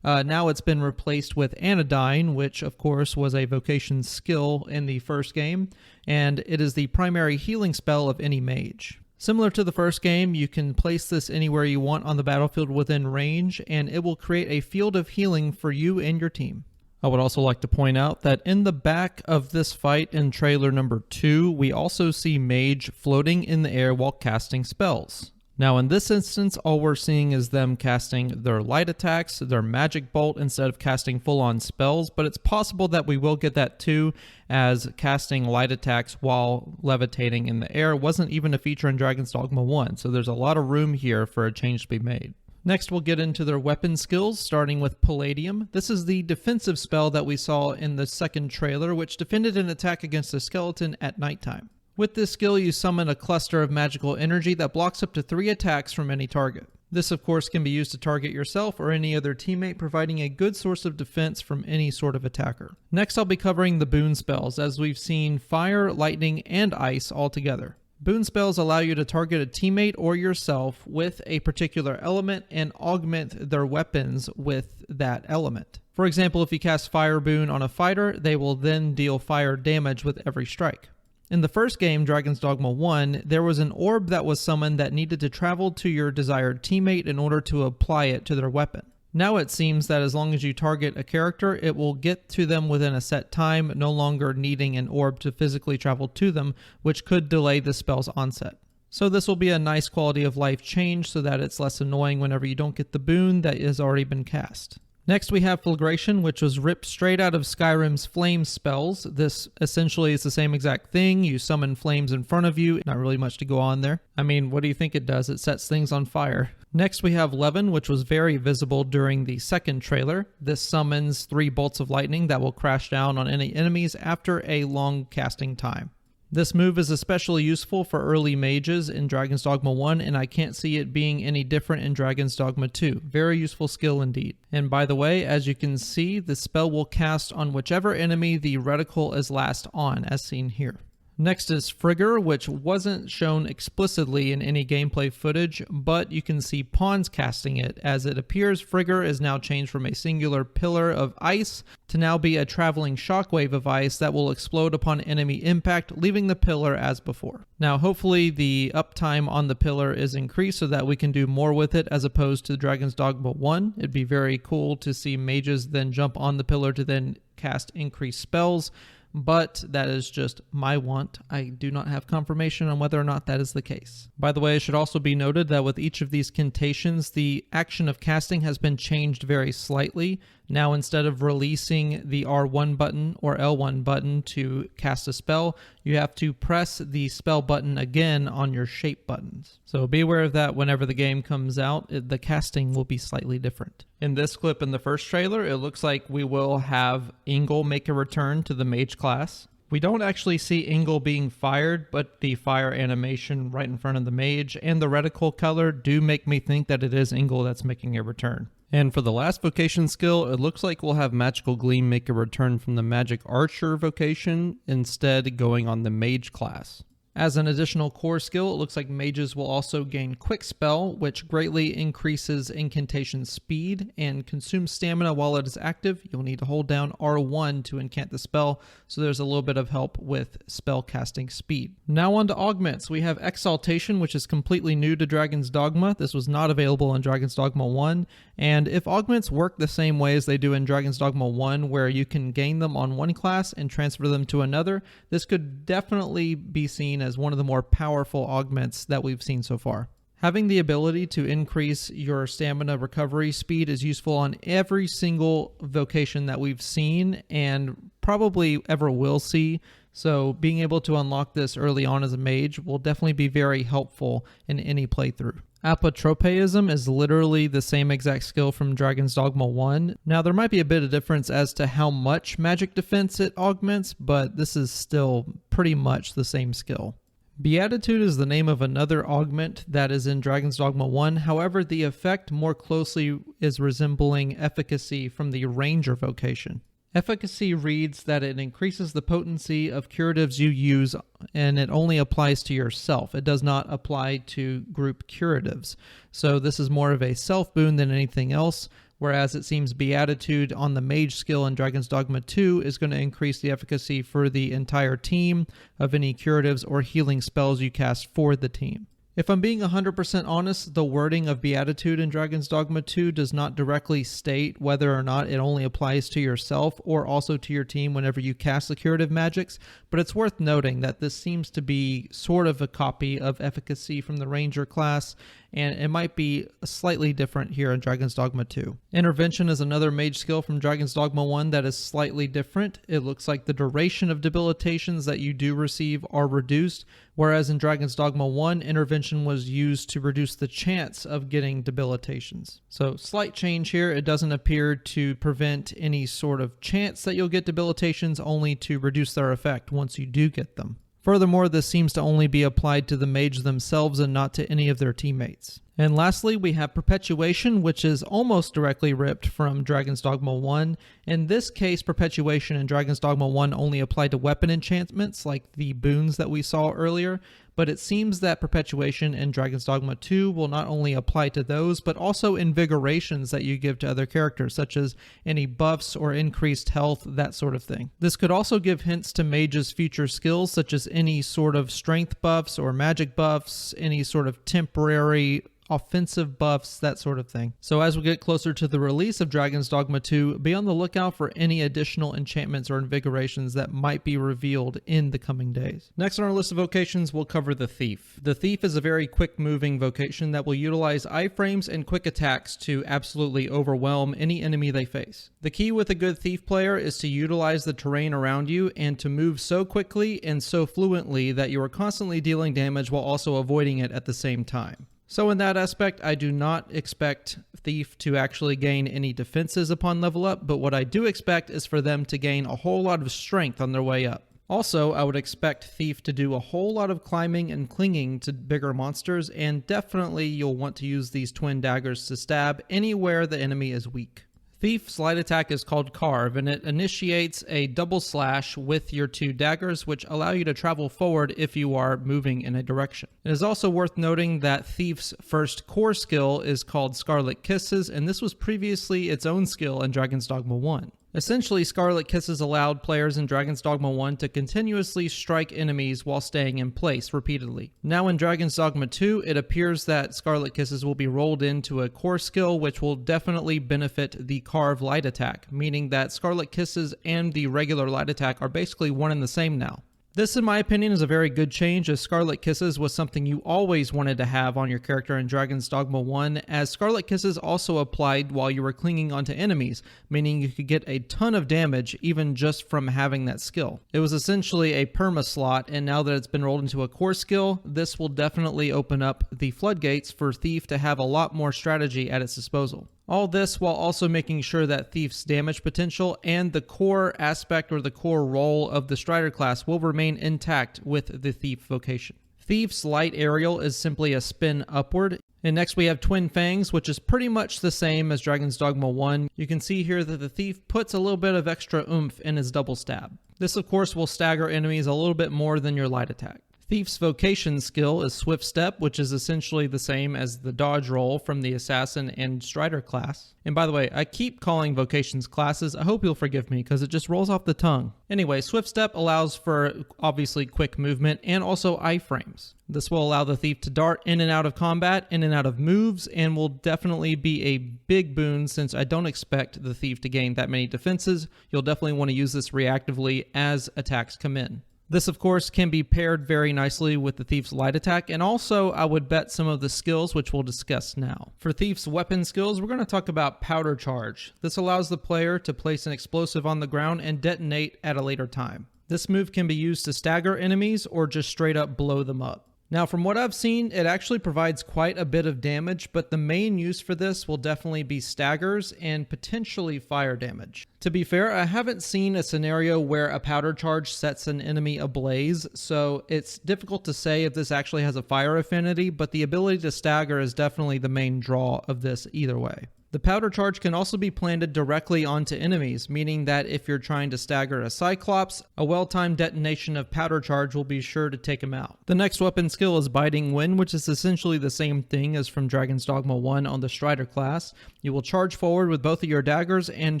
Now it's been replaced with Anodyne, which of course was a vocation skill in the first game, and it is the primary healing spell of any mage. Similar to the first game, you can place this anywhere you want on the battlefield within range, and it will create a field of healing for you and your team. I would also like to point out that in the back of this fight in trailer number 2, we also see Mage floating in the air while casting spells. Now in this instance, all we're seeing is them casting their light attacks, their magic bolt, instead of casting full-on spells, but it's possible that we will get that too, as casting light attacks while levitating in the air wasn't even a feature in Dragon's Dogma 1, so there's a lot of room here for a change to be made. Next, we'll get into their weapon skills, starting with Palladium. This is the defensive spell that we saw in the second trailer, which defended an attack against a skeleton at nighttime. With this skill, you summon a cluster of magical energy that blocks up to 3 attacks from any target. This, of course, can be used to target yourself or any other teammate, providing a good source of defense from any sort of attacker. Next, I'll be covering the boon spells, as we've seen fire, lightning, and ice all together. Boon spells allow you to target a teammate or yourself with a particular element and augment their weapons with that element. For example, if you cast Fire Boon on a fighter, they will then deal fire damage with every strike. In the first game, Dragon's Dogma 1, there was an orb that was summoned that needed to travel to your desired teammate in order to apply it to their weapon. Now it seems that as long as you target a character, it will get to them within a set time, no longer needing an orb to physically travel to them, which could delay the spell's onset. So this will be a nice quality of life change so that it's less annoying whenever you don't get the boon that has already been cast. Next we have Flagration, which was ripped straight out of Skyrim's flame spells. This essentially is the same exact thing. You summon flames in front of you. Not really much to go on there. I mean, what do you think it does? It sets things on fire. Next we have Levin, which was very visible during the second trailer. This summons 3 bolts of lightning that will crash down on any enemies after a long casting time. This move is especially useful for early mages in Dragon's Dogma 1, and I can't see it being any different in Dragon's Dogma 2. Very useful skill indeed. And by the way, as you can see, the spell will cast on whichever enemy the reticle is last on, as seen here. Next is Frigger, which wasn't shown explicitly in any gameplay footage, but you can see pawns casting it. As it appears, Frigger is now changed from a singular pillar of ice to now be a traveling shockwave of ice that will explode upon enemy impact, leaving the pillar as before. Now, hopefully the uptime on the pillar is increased so that we can do more with it as opposed to Dragon's Dogma 1. It'd be very cool to see mages then jump on the pillar to then cast increased spells. But that is just my want. I do not have confirmation on whether or not that is the case. By the way, it should also be noted that with each of these contations, the action of casting has been changed very slightly. Now, instead of releasing the R1 button or L1 button to cast a spell, you have to press the spell button again on your shape buttons. So be aware of that whenever the game comes out. The casting will be slightly different. In this clip in the first trailer, it looks like we will have Ingle make a return to the Mage class. We don't actually see Ingle being fired, but the fire animation right in front of the Mage and the reticle color do make me think that it is Ingle that's making a return. And for the last vocation skill, it looks like we'll have Magical Gleam make a return from the Magick Archer vocation, instead going on the Mage class. As an additional core skill, it looks like mages will also gain Quick Spell, which greatly increases incantation speed and consumes stamina while it is active. You'll need to hold down R1 to incant the spell, so there's a little bit of help with spell casting speed. Now on to augments. We have Exaltation, which is completely new to Dragon's Dogma. This was not available in Dragon's Dogma 1, and if augments work the same way as they do in Dragon's Dogma 1, where you can gain them on one class and transfer them to another, this could definitely be seen as one of the more powerful augments that we've seen so far. Having the ability to increase your stamina recovery speed is useful on every single vocation that we've seen and probably ever will see, so being able to unlock this early on as a mage will definitely be very helpful in any playthrough. Apotropeism is literally the same exact skill from Dragon's Dogma 1. Now there might be a bit of difference as to how much magic defense it augments, but this is still pretty much the same skill. Beatitude is the name of another augment that is in Dragon's Dogma 1. However, the effect more closely is resembling Efficacy from the Ranger vocation. Efficacy reads that it increases the potency of curatives you use, and it only applies to yourself. It does not apply to group curatives. So this is more of a self boon than anything else, whereas it seems Beatitude on the Mage skill in Dragon's Dogma 2 is going to increase the efficacy for the entire team of any curatives or healing spells you cast for the team. If I'm being 100% honest, the wording of Beatitude in Dragon's Dogma 2 does not directly state whether or not it only applies to yourself or also to your team whenever you cast the curative magics, but it's worth noting that this seems to be sort of a copy of Efficacy from the Ranger class, and it might be slightly different here in Dragon's Dogma 2. Intervention is another mage skill from Dragon's Dogma 1 that is slightly different. It looks like the duration of debilitations that you do receive are reduced, whereas in Dragon's Dogma 1, intervention was used to reduce the chance of getting debilitations. So slight change here. It doesn't appear to prevent any sort of chance that you'll get debilitations, only to reduce their effect once you do get them. Furthermore, this seems to only be applied to the mage themselves and not to any of their teammates. And lastly, we have Perpetuation, which is almost directly ripped from Dragon's Dogma 1. In this case, Perpetuation in Dragon's Dogma 1 only applied to weapon enchantments like the boons that we saw earlier, but it seems that Perpetuation in Dragon's Dogma 2 will not only apply to those, but also invigorations that you give to other characters, such as any buffs or increased health, that sort of thing. This could also give hints to mages' future skills, such as any sort of strength buffs or magic buffs, any sort of temporary offensive buffs, that sort of thing. So as we get closer to the release of Dragon's Dogma 2, be on the lookout for any additional enchantments or invigorations that might be revealed in the coming days. Next on our list of vocations, we'll cover the Thief. The Thief is a very quick moving vocation that will utilize iframes and quick attacks to absolutely overwhelm any enemy they face. The key with a good Thief player is to utilize the terrain around you and to move so quickly and so fluently that you are constantly dealing damage while also avoiding it at the same time. So in that aspect, I do not expect Thief to actually gain any defenses upon level up, but what I do expect is for them to gain a whole lot of strength on their way up. Also, I would expect Thief to do a whole lot of climbing and clinging to bigger monsters, and definitely you'll want to use these twin daggers to stab anywhere the enemy is weak. Thief's light attack is called Carve, and it initiates a double slash with your two daggers, which allow you to travel forward if you are moving in a direction. It is also worth noting that Thief's first core skill is called Scarlet Kisses, and this was previously its own skill in Dragon's Dogma 1. Essentially, Scarlet Kisses allowed players in Dragon's Dogma 1 to continuously strike enemies while staying in place repeatedly. Now in Dragon's Dogma 2, it appears that Scarlet Kisses will be rolled into a core skill which will definitely benefit the Carve light attack, meaning that Scarlet Kisses and the regular light attack are basically one and the same now. This, in my opinion, is a very good change, as Scarlet Kisses was something you always wanted to have on your character in Dragon's Dogma 1, as Scarlet Kisses also applied while you were clinging onto enemies, meaning you could get a ton of damage even just from having that skill. It was essentially a perma slot, and now that it's been rolled into a core skill, this will definitely open up the floodgates for Thief to have a lot more strategy at its disposal. All this while also making sure that Thief's damage potential and the core aspect or the core role of the Strider class will remain intact with the Thief vocation. Thief's light aerial is simply a spin upward. And next we have Twin Fangs, which is pretty much the same as Dragon's Dogma 1. You can see here that the Thief puts a little bit of extra oomph in his double stab. This of course will stagger enemies a little bit more than your light attack. Thief's Vocations skill is Swift Step, which is essentially the same as the dodge roll from the Assassin and Strider class. And by the way, I keep calling Vocations classes. I hope you'll forgive me because it just rolls off the tongue. Anyway, Swift Step allows for obviously quick movement and also iframes. This will allow the thief to dart in and out of combat, in and out of moves, and will definitely be a big boon since I don't expect the thief to gain that many defenses. You'll definitely want to use this reactively as attacks come in. This, of course, can be paired very nicely with the Thief's Light Attack, and also I would bet some of the skills, which we'll discuss now. For Thief's weapon skills, we're going to talk about Powder Charge. This allows the player to place an explosive on the ground and detonate at a later time. This move can be used to stagger enemies or just straight up blow them up. Now, from what I've seen, it actually provides quite a bit of damage, but the main use for this will definitely be staggers and potentially fire damage. To be fair, I haven't seen a scenario where a powder charge sets an enemy ablaze, so it's difficult to say if this actually has a fire affinity, but the ability to stagger is definitely the main draw of this either way. The powder charge can also be planted directly onto enemies, meaning that if you're trying to stagger a Cyclops, a well-timed detonation of powder charge will be sure to take him out. The next weapon skill is Biting Wind, which is essentially the same thing as from Dragon's Dogma 1 on the Strider class. You will charge forward with both of your daggers and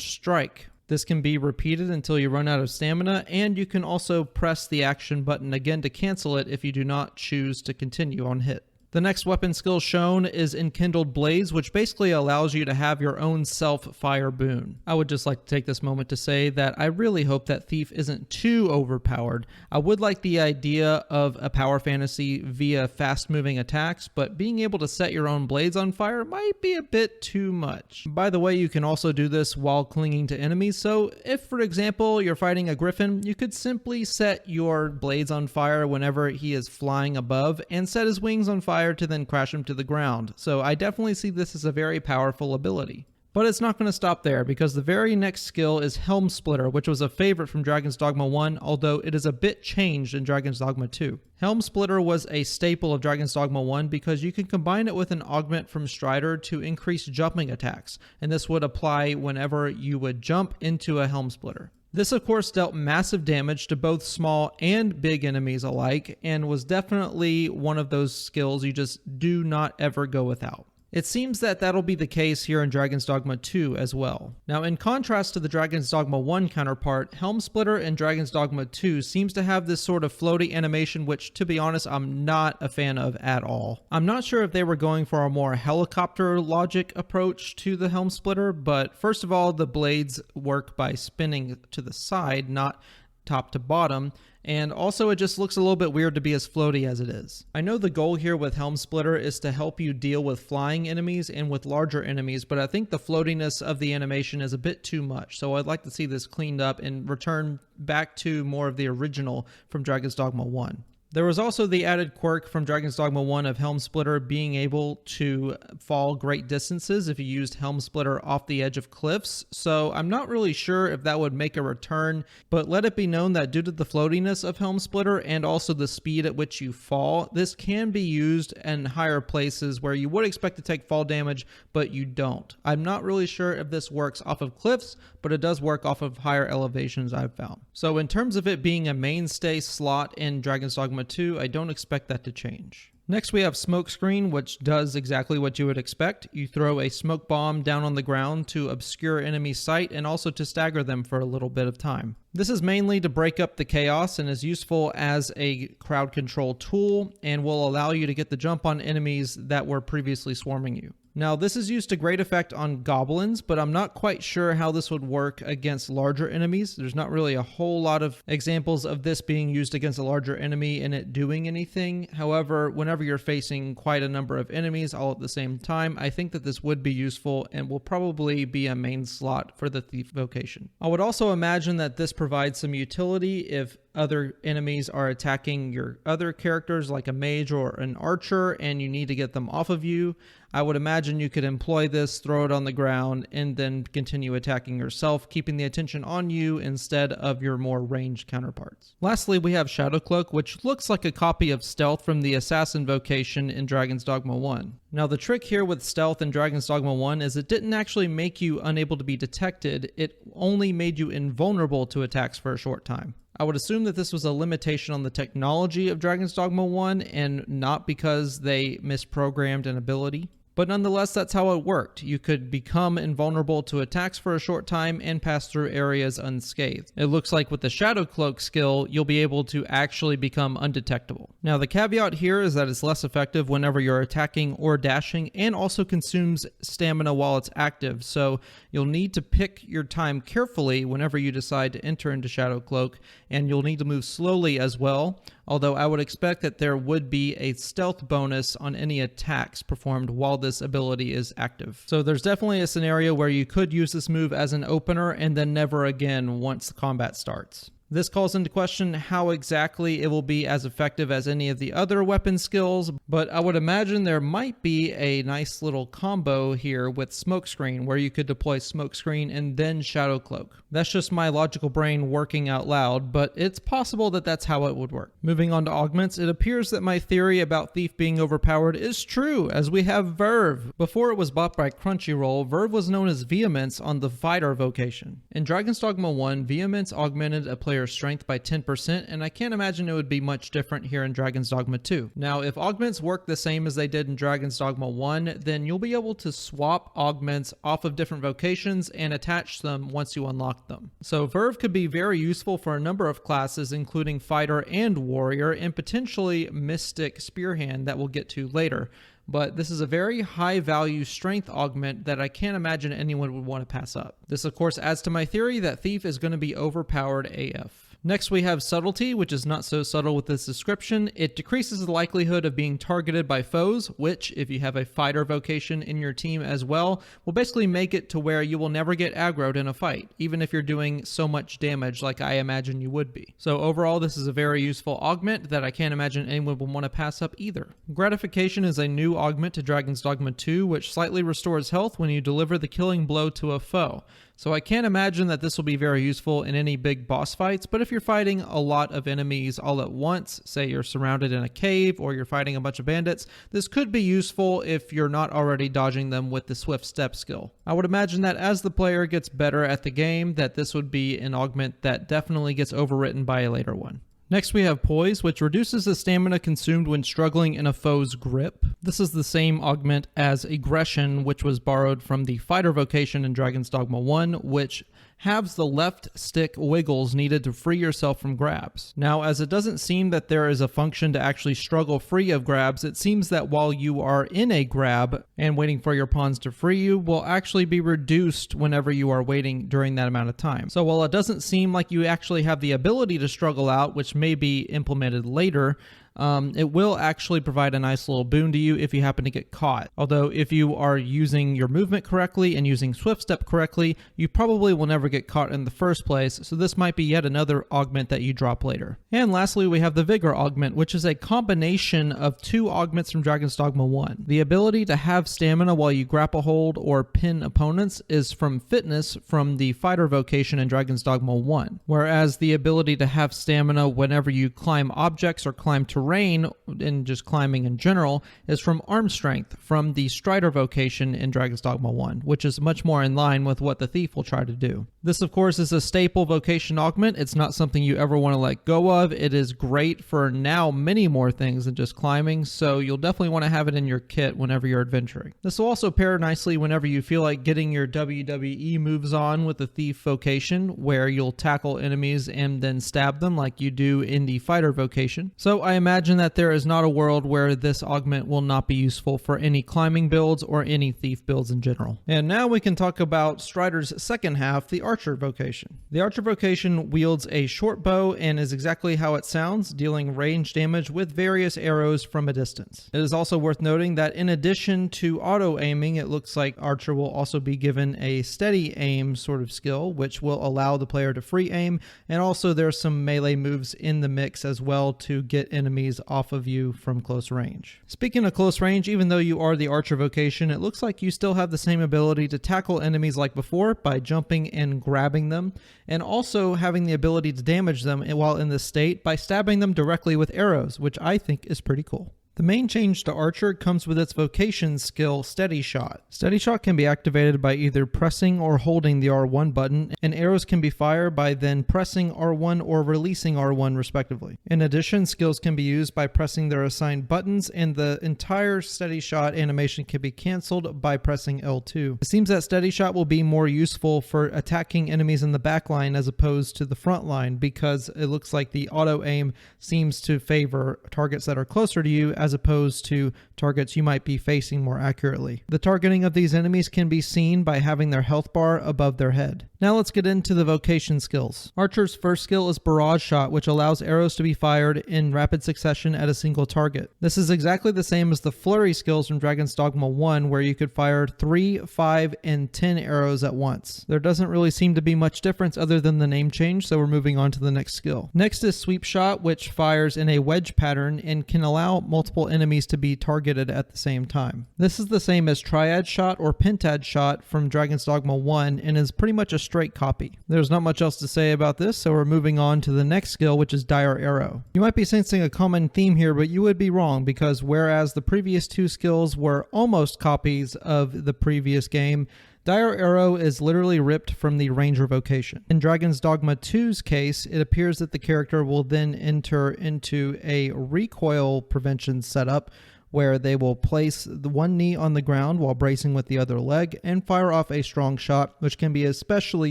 strike. This can be repeated until you run out of stamina, and you can also press the action button again to cancel it if you do not choose to continue on hit. The next weapon skill shown is Enkindled Blaze, which basically allows you to have your own self-fire boon. I would just like to take this moment to say that I really hope that Thief isn't too overpowered. I would like the idea of a power fantasy via fast-moving attacks, but being able to set your own blades on fire might be a bit too much. By the way, you can also do this while clinging to enemies, so if, for example, you're fighting a griffin, you could simply set your blades on fire whenever he is flying above, and set his wings on fire to then crash him to the ground. So I definitely see this as a very powerful ability. But it's not going to stop there, because the very next skill is Helm Splitter, which was a favorite from Dragon's Dogma 1, although it is a bit changed in Dragon's Dogma 2. Helm Splitter was a staple of Dragon's Dogma 1 because you can combine it with an augment from Strider to increase jumping attacks, and this would apply whenever you would jump into a Helm Splitter. This, of course, dealt massive damage to both small and big enemies alike, and was definitely one of those skills you just do not ever go without. It seems that that'll be the case here in Dragon's Dogma 2 as well. Now, in contrast to the Dragon's Dogma 1 counterpart, Helm Splitter in Dragon's Dogma 2 seems to have this sort of floaty animation, which, to be honest, I'm not a fan of at all. I'm not sure if they were going for a more helicopter logic approach to the Helm Splitter, but first of all, the blades work by spinning to the side, not top to bottom, and also it just looks a little bit weird to be as floaty as it is. I know the goal here with Helm Splitter is to help you deal with flying enemies and with larger enemies, but I think the floatiness of the animation is a bit too much, so I'd like to see this cleaned up and return back to more of the original from Dragon's Dogma 1. There was also the added quirk from Dragon's Dogma 1 of Helm Splitter being able to fall great distances if you used Helm Splitter off the edge of cliffs, so I'm not really sure if that would make a return, but let it be known that due to the floatiness of Helm Splitter and also the speed at which you fall, this can be used in higher places where you would expect to take fall damage, but you don't. I'm not really sure if this works off of cliffs, but it does work off of higher elevations I've found. So in terms of it being a mainstay slot in Dragon's Dogma 2, I don't expect that to change. Next we have Smokescreen, which does exactly what you would expect. You throw a smoke bomb down on the ground to obscure enemy sight and also to stagger them for a little bit of time. This is mainly to break up the chaos and is useful as a crowd control tool and will allow you to get the jump on enemies that were previously swarming you. Now, this is used to great effect on goblins, but I'm not quite sure how this would work against larger enemies. There's not really a whole lot of examples of this being used against a larger enemy and it doing anything. However, whenever you're facing quite a number of enemies all at the same time, I think that this would be useful and will probably be a main slot for the Thief Vocation. I would also imagine that this provides some utility if other enemies are attacking your other characters like a mage or an archer and you need to get them off of you. I would imagine you could employ this, throw it on the ground, and then continue attacking yourself, keeping the attention on you instead of your more ranged counterparts. Lastly, we have Shadow Cloak, which looks like a copy of Stealth from the Assassin Vocation in Dragon's Dogma 1. Now the trick here with Stealth in Dragon's Dogma 1 is it didn't actually make you unable to be detected, it only made you invulnerable to attacks for a short time. I would assume that this was a limitation on the technology of Dragon's Dogma 1 and not because they misprogrammed an ability. But nonetheless, that's how it worked. You could become invulnerable to attacks for a short time and pass through areas unscathed. It looks like with the Shadow Cloak skill, you'll be able to actually become undetectable. Now, the caveat here is that it's less effective whenever you're attacking or dashing, and also consumes stamina while it's active, so you'll need to pick your time carefully whenever you decide to enter into Shadow Cloak, and you'll need to move slowly as well. Although I would expect that there would be a stealth bonus on any attacks performed while this ability is active. So there's definitely a scenario where you could use this move as an opener and then never again once the combat starts. This calls into question how exactly it will be as effective as any of the other weapon skills, but I would imagine there might be a nice little combo here with Smokescreen, where you could deploy Smokescreen and then Shadow Cloak. That's just my logical brain working out loud, but it's possible that that's how it would work. Moving on to augments, it appears that my theory about Thief being overpowered is true, as we have Verve. Before it was bought by Crunchyroll, Verve was known as Vehemence on the Fighter vocation. In Dragon's Dogma 1, Vehemence augmented a player's strength by 10%, and I can't imagine it would be much different here in Dragon's Dogma 2. Now, if augments work the same as they did in Dragon's Dogma 1, then you'll be able to swap augments off of different vocations and attach them once you unlock them. So Verve could be very useful for a number of classes, including Fighter and Warrior, and potentially Mystic Spearhand that we'll get to later. But this is a very high value strength augment that I can't imagine anyone would want to pass up. This of course adds to my theory that Thief is going to be overpowered AF. Next we have Subtlety, which is not so subtle with this description. It decreases the likelihood of being targeted by foes, which, if you have a Fighter vocation in your team as well, will basically make it to where you will never get aggroed in a fight, even if you're doing so much damage like I imagine you would be. So overall, this is a very useful augment that I can't imagine anyone would want to pass up either. Gratification is a new augment to Dragon's Dogma 2, which slightly restores health when you deliver the killing blow to a foe. So I can't imagine that this will be very useful in any big boss fights, but if you're fighting a lot of enemies all at once, say you're surrounded in a cave or you're fighting a bunch of bandits, this could be useful if you're not already dodging them with the Swift Step skill. I would imagine that as the player gets better at the game, that this would be an augment that definitely gets overwritten by a later one. Next we have Poise, which reduces the stamina consumed when struggling in a foe's grip. This is the same augment as Aggression, which was borrowed from the Fighter vocation in Dragon's Dogma 1, which halves the left stick wiggles needed to free yourself from grabs. Now, as it doesn't seem that there is a function to actually struggle free of grabs, it seems that while you are in a grab and waiting for your pawns to free you will actually be reduced whenever you are waiting during that amount of time. So while it doesn't seem like you actually have the ability to struggle out, which may be implemented later, it will actually provide a nice little boon to you if you happen to get caught. Although if you are using your movement correctly and using Swift Step correctly, you probably will never get caught in the first place, so this might be yet another augment that you drop later. And lastly, we have the Vigor augment, which is a combination of two augments from Dragon's Dogma 1. The ability to have stamina while you grapple hold or pin opponents is from Fitness from the Fighter vocation in Dragon's Dogma 1, whereas the ability to have stamina whenever you climb objects or climb terrain and just climbing in general is from Arm Strength from the Strider vocation in Dragon's Dogma 1, which is much more in line with what the Thief will try to do. This of course is a staple vocation augment. It's not something you ever want to let go of. It is great for now many more things than just climbing, so you'll definitely want to have it in your kit whenever you're adventuring. This will also pair nicely whenever you feel like getting your WWE moves on with the Thief vocation, where you'll tackle enemies and then stab them like you do in the Fighter vocation. So I imagine that there is not a world where this augment will not be useful for any climbing builds or any Thief builds in general. And now we can talk about Strider's second half, the Archer vocation. The Archer vocation wields a short bow and is exactly how it sounds, dealing range damage with various arrows from a distance. It is also worth noting that in addition to auto aiming, it looks like Archer will also be given a steady aim sort of skill, which will allow the player to free aim, and also there's some melee moves in the mix as well to get enemies off of you from close range. Speaking of close range, even though you are the Archer vocation, it looks like you still have the same ability to tackle enemies like before by jumping and grabbing them, and also having the ability to damage them while in this state by stabbing them directly with arrows, which I think is pretty cool. The main change to Archer comes with its Vocations skill, Steady Shot. Steady Shot can be activated by either pressing or holding the R1 button, and arrows can be fired by then pressing R1 or releasing R1 respectively. In addition, skills can be used by pressing their assigned buttons, and the entire Steady Shot animation can be cancelled by pressing L2. It seems that Steady Shot will be more useful for attacking enemies in the back line as opposed to the front line, because it looks like the auto aim seems to favor targets that are closer to you as opposed to targets you might be facing more accurately. The targeting of these enemies can be seen by having their health bar above their head. Now let's get into the Vocation skills. Archer's first skill is Barrage Shot, which allows arrows to be fired in rapid succession at a single target. This is exactly the same as the Flurry skills from Dragon's Dogma 1, where you could fire 3, 5, and 10 arrows at once. There doesn't really seem to be much difference other than the name change, so we're moving on to the next skill. Next is Sweep Shot, which fires in a wedge pattern and can allow multiple enemies to be targeted at the same time. This is the same as Triad Shot or Pentad Shot from Dragon's Dogma 1 and is pretty much a straight copy. There's not much else to say about this, so we're moving on to the next skill, which is Dire Arrow. You might be sensing a common theme here, but you would be wrong, because whereas the previous two skills were almost copies of the previous game, Dire Arrow is literally ripped from the Ranger Vocation. In Dragon's Dogma 2's case, it appears that the character will then enter into a recoil prevention setup where they will place the one knee on the ground while bracing with the other leg and fire off a strong shot, which can be especially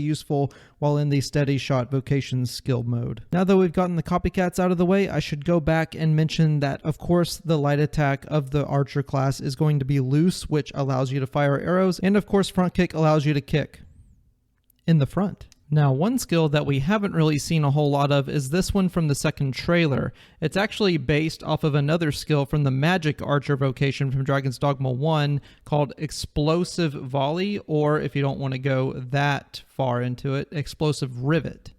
useful while in the Steady Shot Vocations skill mode. Now that we've gotten the copycats out of the way, I should go back and mention that, of course, the light attack of the Archer class is going to be Loose, which allows you to fire arrows, and of course Front Kick allows you to kick in the front. Now, one skill that we haven't really seen a whole lot of is this one from the second trailer. It's actually based off of another skill from the Magick Archer Vocation from Dragon's Dogma 1 called Explosive Volley, or if you don't want to go that far into it, Explosive Rivet.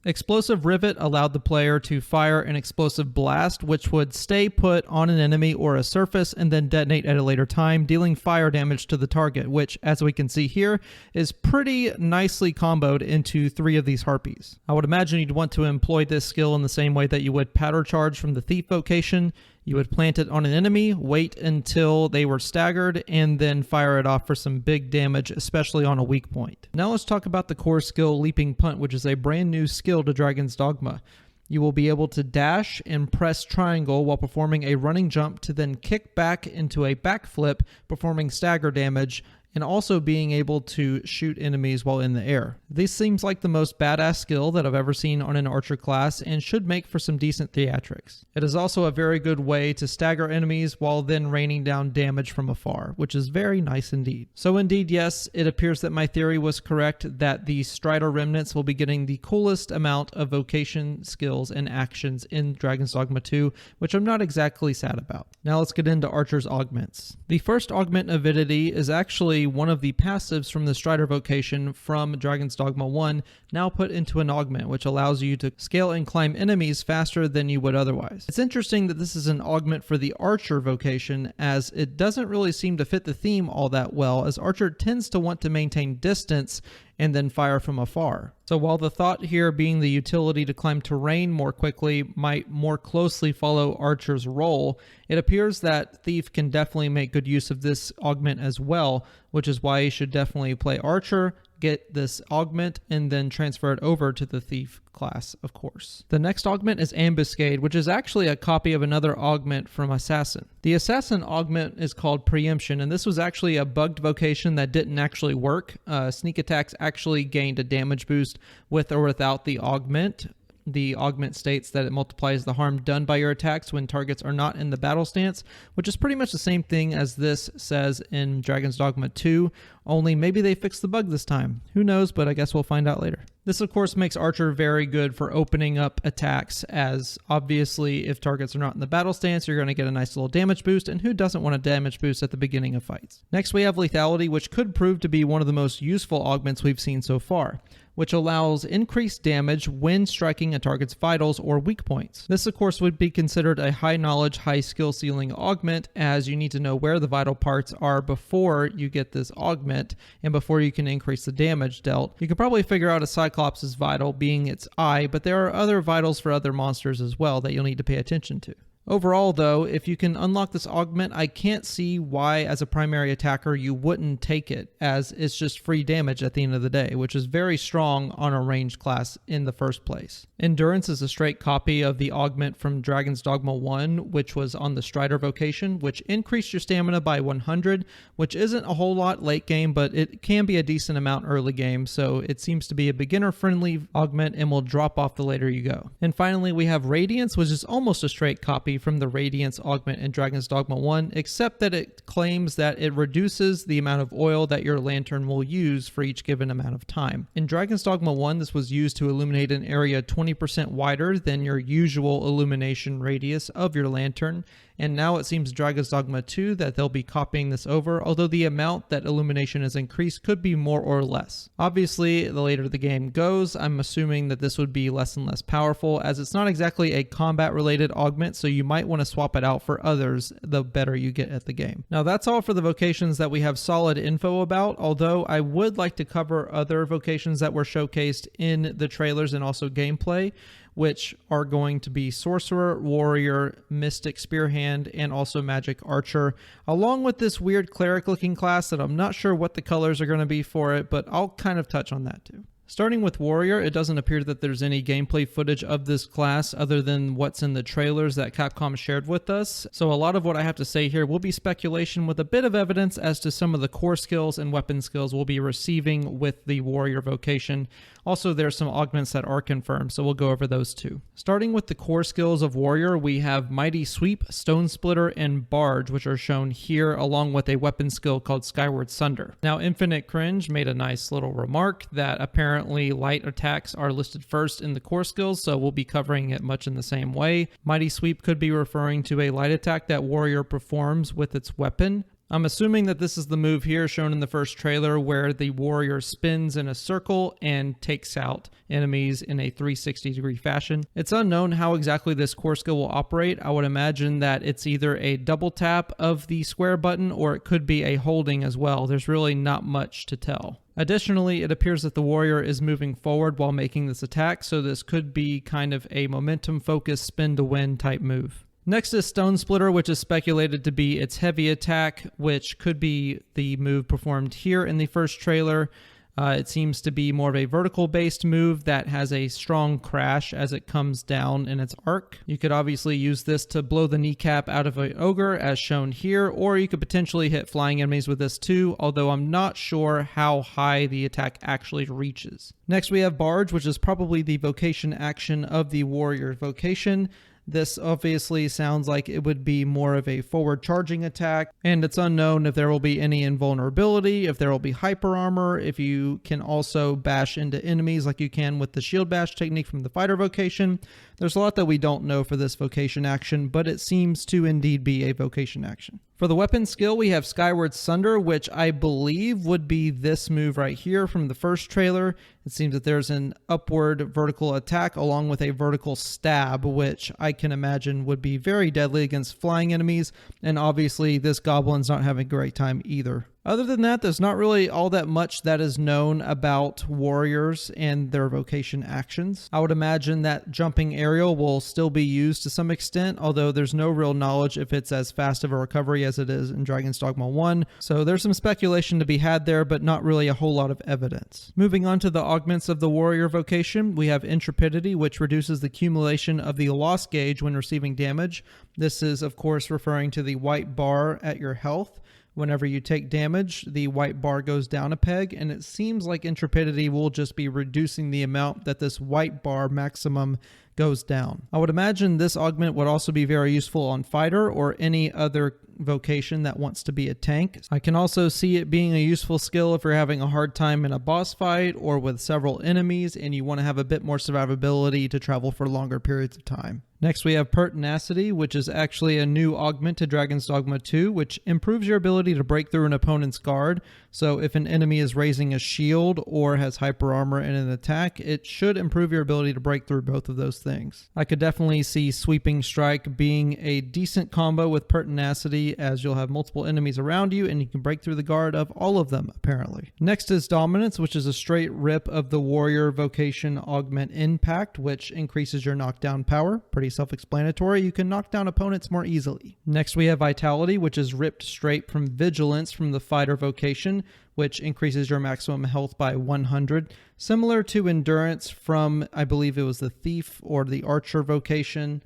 Explosive Rivet allowed the player to fire an explosive blast, which would stay put on an enemy or a surface and then detonate at a later time, dealing fire damage to the target, which, as we can see here, is pretty nicely comboed into 3 of these harpies. I would imagine you'd want to employ this skill in the same way that you would Powder Charge from the Thief Vocation. You would plant it on an enemy, wait until they were staggered, and then fire it off for some big damage, especially on a weak point. Now let's talk about the core skill, Leaping Punt, which is a brand new skill to Dragon's Dogma. You will be able to dash and press triangle while performing a running jump to then kick back into a backflip, performing stagger damage, and also being able to shoot enemies while in the air. This seems like the most badass skill that I've ever seen on an Archer class and should make for some decent theatrics. It is also a very good way to stagger enemies while then raining down damage from afar, which is very nice indeed. So indeed, yes, it appears that my theory was correct that the Strider Remnants will be getting the coolest amount of vocation skills and actions in Dragon's Dogma 2, which I'm not exactly sad about. Now let's get into Archer's augments. The first augment, Avidity, is actually one of the passives from the Strider Vocation from Dragon's Dogma 1, now put into an augment, which allows you to scale and climb enemies faster than you would otherwise. It's interesting that this is an augment for the Archer Vocation, as it doesn't really seem to fit the theme all that well, as Archer tends to want to maintain distance and then fire from afar. So while the thought here being the utility to climb terrain more quickly might more closely follow Archer's role, it appears that Thief can definitely make good use of this augment as well, which is why you should definitely play Archer, get this augment, and then transfer it over to the Thief class, of course. The next augment is Ambuscade, which is actually a copy of another augment from Assassin. The Assassin augment is called Preemption, and this was actually a bugged vocation that didn't actually work. Sneak attacks actually gained a damage boost with or without the augment. The augment states that it multiplies the harm done by your attacks when targets are not in the battle stance, which is pretty much the same thing as this says in Dragon's Dogma 2, only maybe they fixed the bug this time. Who knows, but I guess we'll find out later. This of course makes Archer very good for opening up attacks, as obviously if targets are not in the battle stance, you're going to get a nice little damage boost, and who doesn't want a damage boost at the beginning of fights? Next we have Lethality, which could prove to be one of the most useful augments we've seen so far, which allows increased damage when striking a target's vitals or weak points. This of course would be considered a high knowledge, high skill ceiling augment, as you need to know where the vital parts are before you get this augment and before you can increase the damage dealt. You can probably figure out a Cyclops' vital being its eye, but there are other vitals for other monsters as well that you'll need to pay attention to. Overall though, if you can unlock this augment, I can't see why as a primary attacker you wouldn't take it, as it's just free damage at the end of the day, which is very strong on a ranged class in the first place. Endurance is a straight copy of the augment from Dragon's Dogma 1, which was on the Strider vocation, which increased your stamina by 100, which isn't a whole lot late game, but it can be a decent amount early game, so it seems to be a beginner-friendly augment and will drop off the later you go. And finally, we have Radiance, which is almost a straight copy from the Radiance augment in Dragon's Dogma 1, except that it claims that it reduces the amount of oil that your lantern will use for each given amount of time. In Dragon's Dogma 1, this was used to illuminate an area 20% wider than your usual illumination radius of your lantern, and now it seems Dragon's Dogma 2 that they'll be copying this over, although the amount that illumination is increased could be more or less. Obviously, the later the game goes, I'm assuming that this would be less and less powerful, as it's not exactly a combat related augment, so you might want to swap it out for others the better you get at the game. Now that's all for the vocations that we have solid info about, although I would like to cover other vocations that were showcased in the trailers and also gameplay, which are going to be Sorcerer, Warrior, Mystic Spearhand, and also Magick Archer, along with this weird Cleric looking class that I'm not sure what the colors are going to be for it, but I'll kind of touch on that too. Starting with Warrior, it doesn't appear that there's any gameplay footage of this class other than what's in the trailers that Capcom shared with us, so a lot of what I have to say here will be speculation with a bit of evidence as to some of the core skills and weapon skills we'll be receiving with the Warrior vocation. Also, there's some augments that are confirmed, so we'll go over those too. Starting with the core skills of Warrior, we have Mighty Sweep, Stone Splitter, and Barge, which are shown here, along with a weapon skill called Skyward Sunder. Now, Infinite Cringe made a nice little remark that apparently light attacks are listed first in the core skills, so we'll be covering it much in the same way. Mighty Sweep could be referring to a light attack that Warrior performs with its weapon. I'm assuming that this is the move here shown in the first trailer where the warrior spins in a circle and takes out enemies in a 360-degree fashion. It's unknown how exactly this core skill will operate. I would imagine that it's either a double tap of the square button or it could be a holding as well. There's really not much to tell. Additionally, it appears that the warrior is moving forward while making this attack, so this could be kind of a momentum-focused spin-to-win type move. Next is Stone Splitter, which is speculated to be its heavy attack, which could be the move performed here in the first trailer. It seems to be more of a vertical-based move that has a strong crash as it comes down in its arc. You could obviously use this to blow the kneecap out of an ogre, as shown here, or you could potentially hit flying enemies with this too, although I'm not sure how high the attack actually reaches. Next we have Barge, which is probably the vocation action of the warrior vocation. This obviously sounds like it would be more of a forward charging attack, and it's unknown if there will be any invulnerability, if there will be hyper armor, if you can also bash into enemies like you can with the shield bash technique from the fighter vocation. There's a lot that we don't know for this vocation action, but it seems to indeed be a vocation action. For the weapon skill, we have Skyward Sunder, which I believe would be this move right here from the first trailer. It seems that there's an upward vertical attack along with a vertical stab, which I can imagine would be very deadly against flying enemies, and obviously this goblin's not having a great time either. Other than that, there's not really all that much that is known about warriors and their vocation actions. I would imagine that jumping aerial will still be used to some extent, although there's no real knowledge if it's as fast of a recovery as it is in Dragon's Dogma 1. So there's some speculation to be had there, but not really a whole lot of evidence. Moving on to the augments of the warrior vocation, we have Intrepidity, which reduces the accumulation of the loss gauge when receiving damage. This is, of course, referring to the white bar at your health. Whenever you take damage, the white bar goes down a peg, and it seems like Intrepidity will just be reducing the amount that this white bar maximum goes down. I would imagine this augment would also be very useful on Fighter or any other vocation that wants to be a tank. I can also see it being a useful skill if you're having a hard time in a boss fight or with several enemies and you want to have a bit more survivability to travel for longer periods of time. Next we have Pertinacity, which is actually a new augment to Dragon's Dogma 2, which improves your ability to break through an opponent's guard. So if an enemy is raising a shield or has hyper armor in an attack, it should improve your ability to break through both of those things. I could definitely see Sweeping Strike being a decent combo with Pertinacity, as you'll have multiple enemies around you and you can break through the guard of all of them apparently. Next is Dominance, which is a straight rip of the Warrior Vocation Augment Impact, which increases your knockdown power. Pretty self-explanatory. You can knock down opponents more easily. Next we have Vitality, which is ripped straight from Vigilance from the Fighter Vocation, which increases your maximum health by 100. Similar to Endurance from, I believe it was the Thief or the Archer Vocation.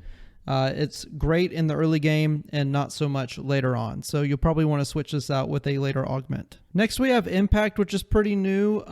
It's great in the early game and not so much later on. So you'll probably want to switch this out with a later augment. Next we have Impact, which is pretty new.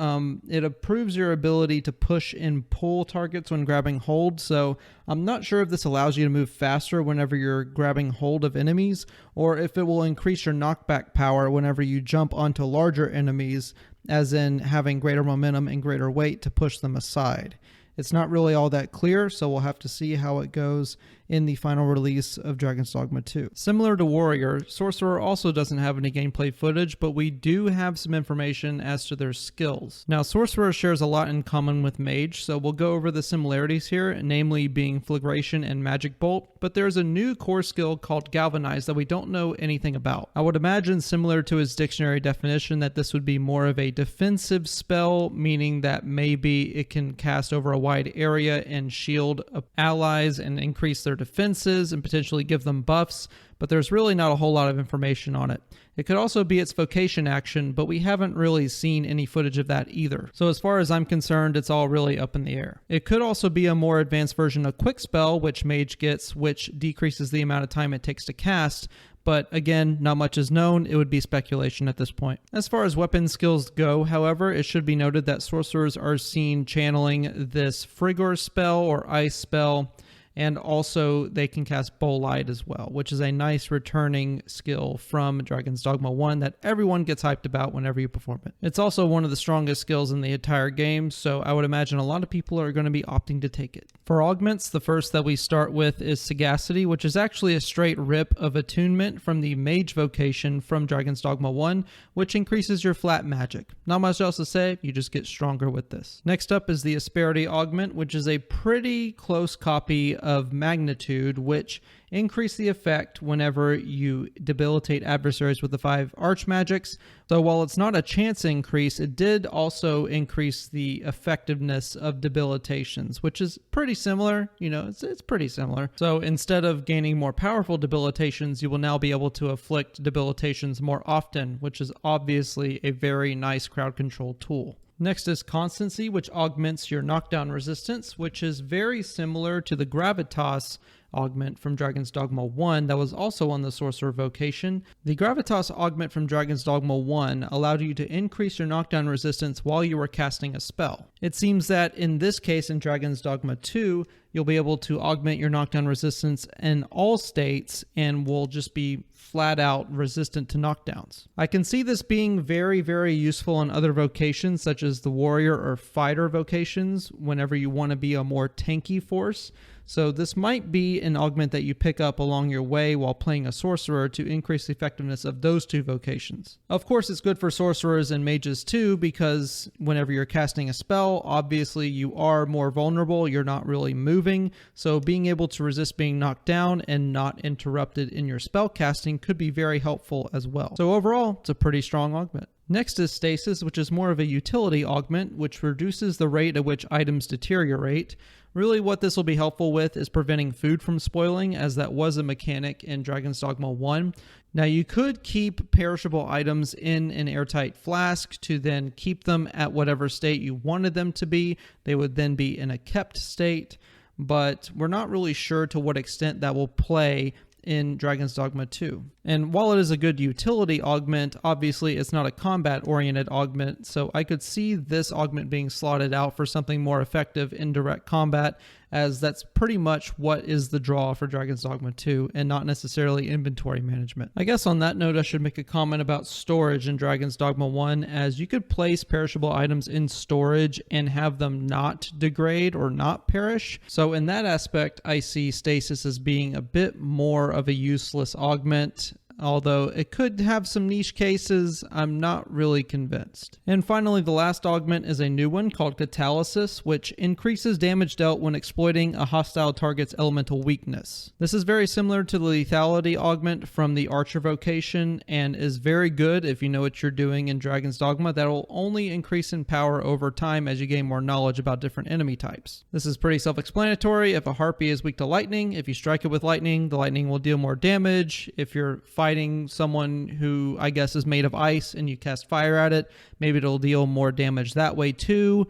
It improves your ability to push and pull targets when grabbing hold. So I'm not sure if this allows you to move faster whenever you're grabbing hold of enemies, or if it will increase your knockback power whenever you jump onto larger enemies, as in having greater momentum and greater weight to push them aside. It's not really all that clear, so we'll have to see how it goes in the final release of Dragon's Dogma 2. Similar to Warrior, Sorcerer also doesn't have any gameplay footage, but we do have some information as to their skills. Now, Sorcerer shares a lot in common with Mage, so we'll go over the similarities here, namely being Flagration and Magic Bolt, but there's a new core skill called Galvanize that we don't know anything about. I would imagine, similar to his dictionary definition, that this would be more of a defensive spell, meaning that maybe it can cast over a wide area and shield allies and increase their defenses and potentially give them buffs, but there's really not a whole lot of information on it. It could also be its vocation action, but we haven't really seen any footage of that either. So as far as I'm concerned, it's all really up in the air. It could also be a more advanced version of Quick Spell, which Mage gets, which decreases the amount of time it takes to cast, but again, not much is known. It would be speculation at this point. As far as weapon skills go, however, it should be noted that sorcerers are seen channeling this Frigor spell or Ice spell, and also they can cast Bolide as well, which is a nice returning skill from Dragon's Dogma 1 that everyone gets hyped about whenever you perform it. It's also one of the strongest skills in the entire game, so I would imagine a lot of people are going to be opting to take it. For augments, the first that we start with is Sagacity, which is actually a straight rip of attunement from the Mage Vocation from Dragon's Dogma 1, which increases your flat magic. Not much else to say, you just get stronger with this. Next up is the Asperity Augment, which is a pretty close copy of Magnitude, which increase the effect whenever you debilitate adversaries with the 5 Archmagics. So while it's not a chance increase, it did also increase the effectiveness of debilitations, which is pretty similar. You know, it's pretty similar. So instead of gaining more powerful debilitations, you will now be able to afflict debilitations more often, which is obviously a very nice crowd control tool. Next is Constancy, which augments your knockdown resistance, which is very similar to the Gravitas augment from Dragon's Dogma 1 that was also on the Sorcerer Vocation. The Gravitas augment from Dragon's Dogma 1 allowed you to increase your knockdown resistance while you were casting a spell. It seems that in this case in Dragon's Dogma 2, you'll be able to augment your knockdown resistance in all states and will just be flat out resistant to knockdowns. I can see this being very, very useful in other vocations such as the Warrior or Fighter vocations whenever you want to be a more tanky force. So this might be an augment that you pick up along your way while playing a sorcerer to increase the effectiveness of those two vocations. Of course, it's good for sorcerers and mages too, because whenever you're casting a spell, obviously you are more vulnerable, you're not really moving, so being able to resist being knocked down and not interrupted in your spell casting could be very helpful as well. So overall, it's a pretty strong augment. Next is Stasis, which is more of a utility augment, which reduces the rate at which items deteriorate. Really what this will be helpful with is preventing food from spoiling, as that was a mechanic in Dragon's Dogma 1. Now you could keep perishable items in an airtight flask to then keep them at whatever state you wanted them to be. They would then be in a kept state, but we're not really sure to what extent that will play in Dragon's Dogma 2. And while it is a good utility augment, obviously it's not a combat-oriented augment, so I could see this augment being slotted out for something more effective in direct combat, as that's pretty much what is the draw for Dragon's Dogma 2, and not necessarily inventory management. I guess on that note, I should make a comment about storage in Dragon's Dogma 1, as you could place perishable items in storage and have them not degrade or not perish. So in that aspect, I see Stasis as being a bit more of a useless augment. although it could have some niche cases. I'm not really convinced. And finally, the last augment is a new one called Catalysis, which increases damage dealt when exploiting a hostile target's elemental weakness. This is very similar to the lethality augment from the Archer vocation and is very good if you know what you're doing in Dragon's Dogma. That will only increase in power over time as you gain more knowledge about different enemy types. This is pretty self-explanatory. If a harpy is weak to lightning, if you strike it with lightning, the lightning will deal more damage. If you're fighting someone who I guess is made of ice and you cast fire at it, maybe it'll deal more damage that way too.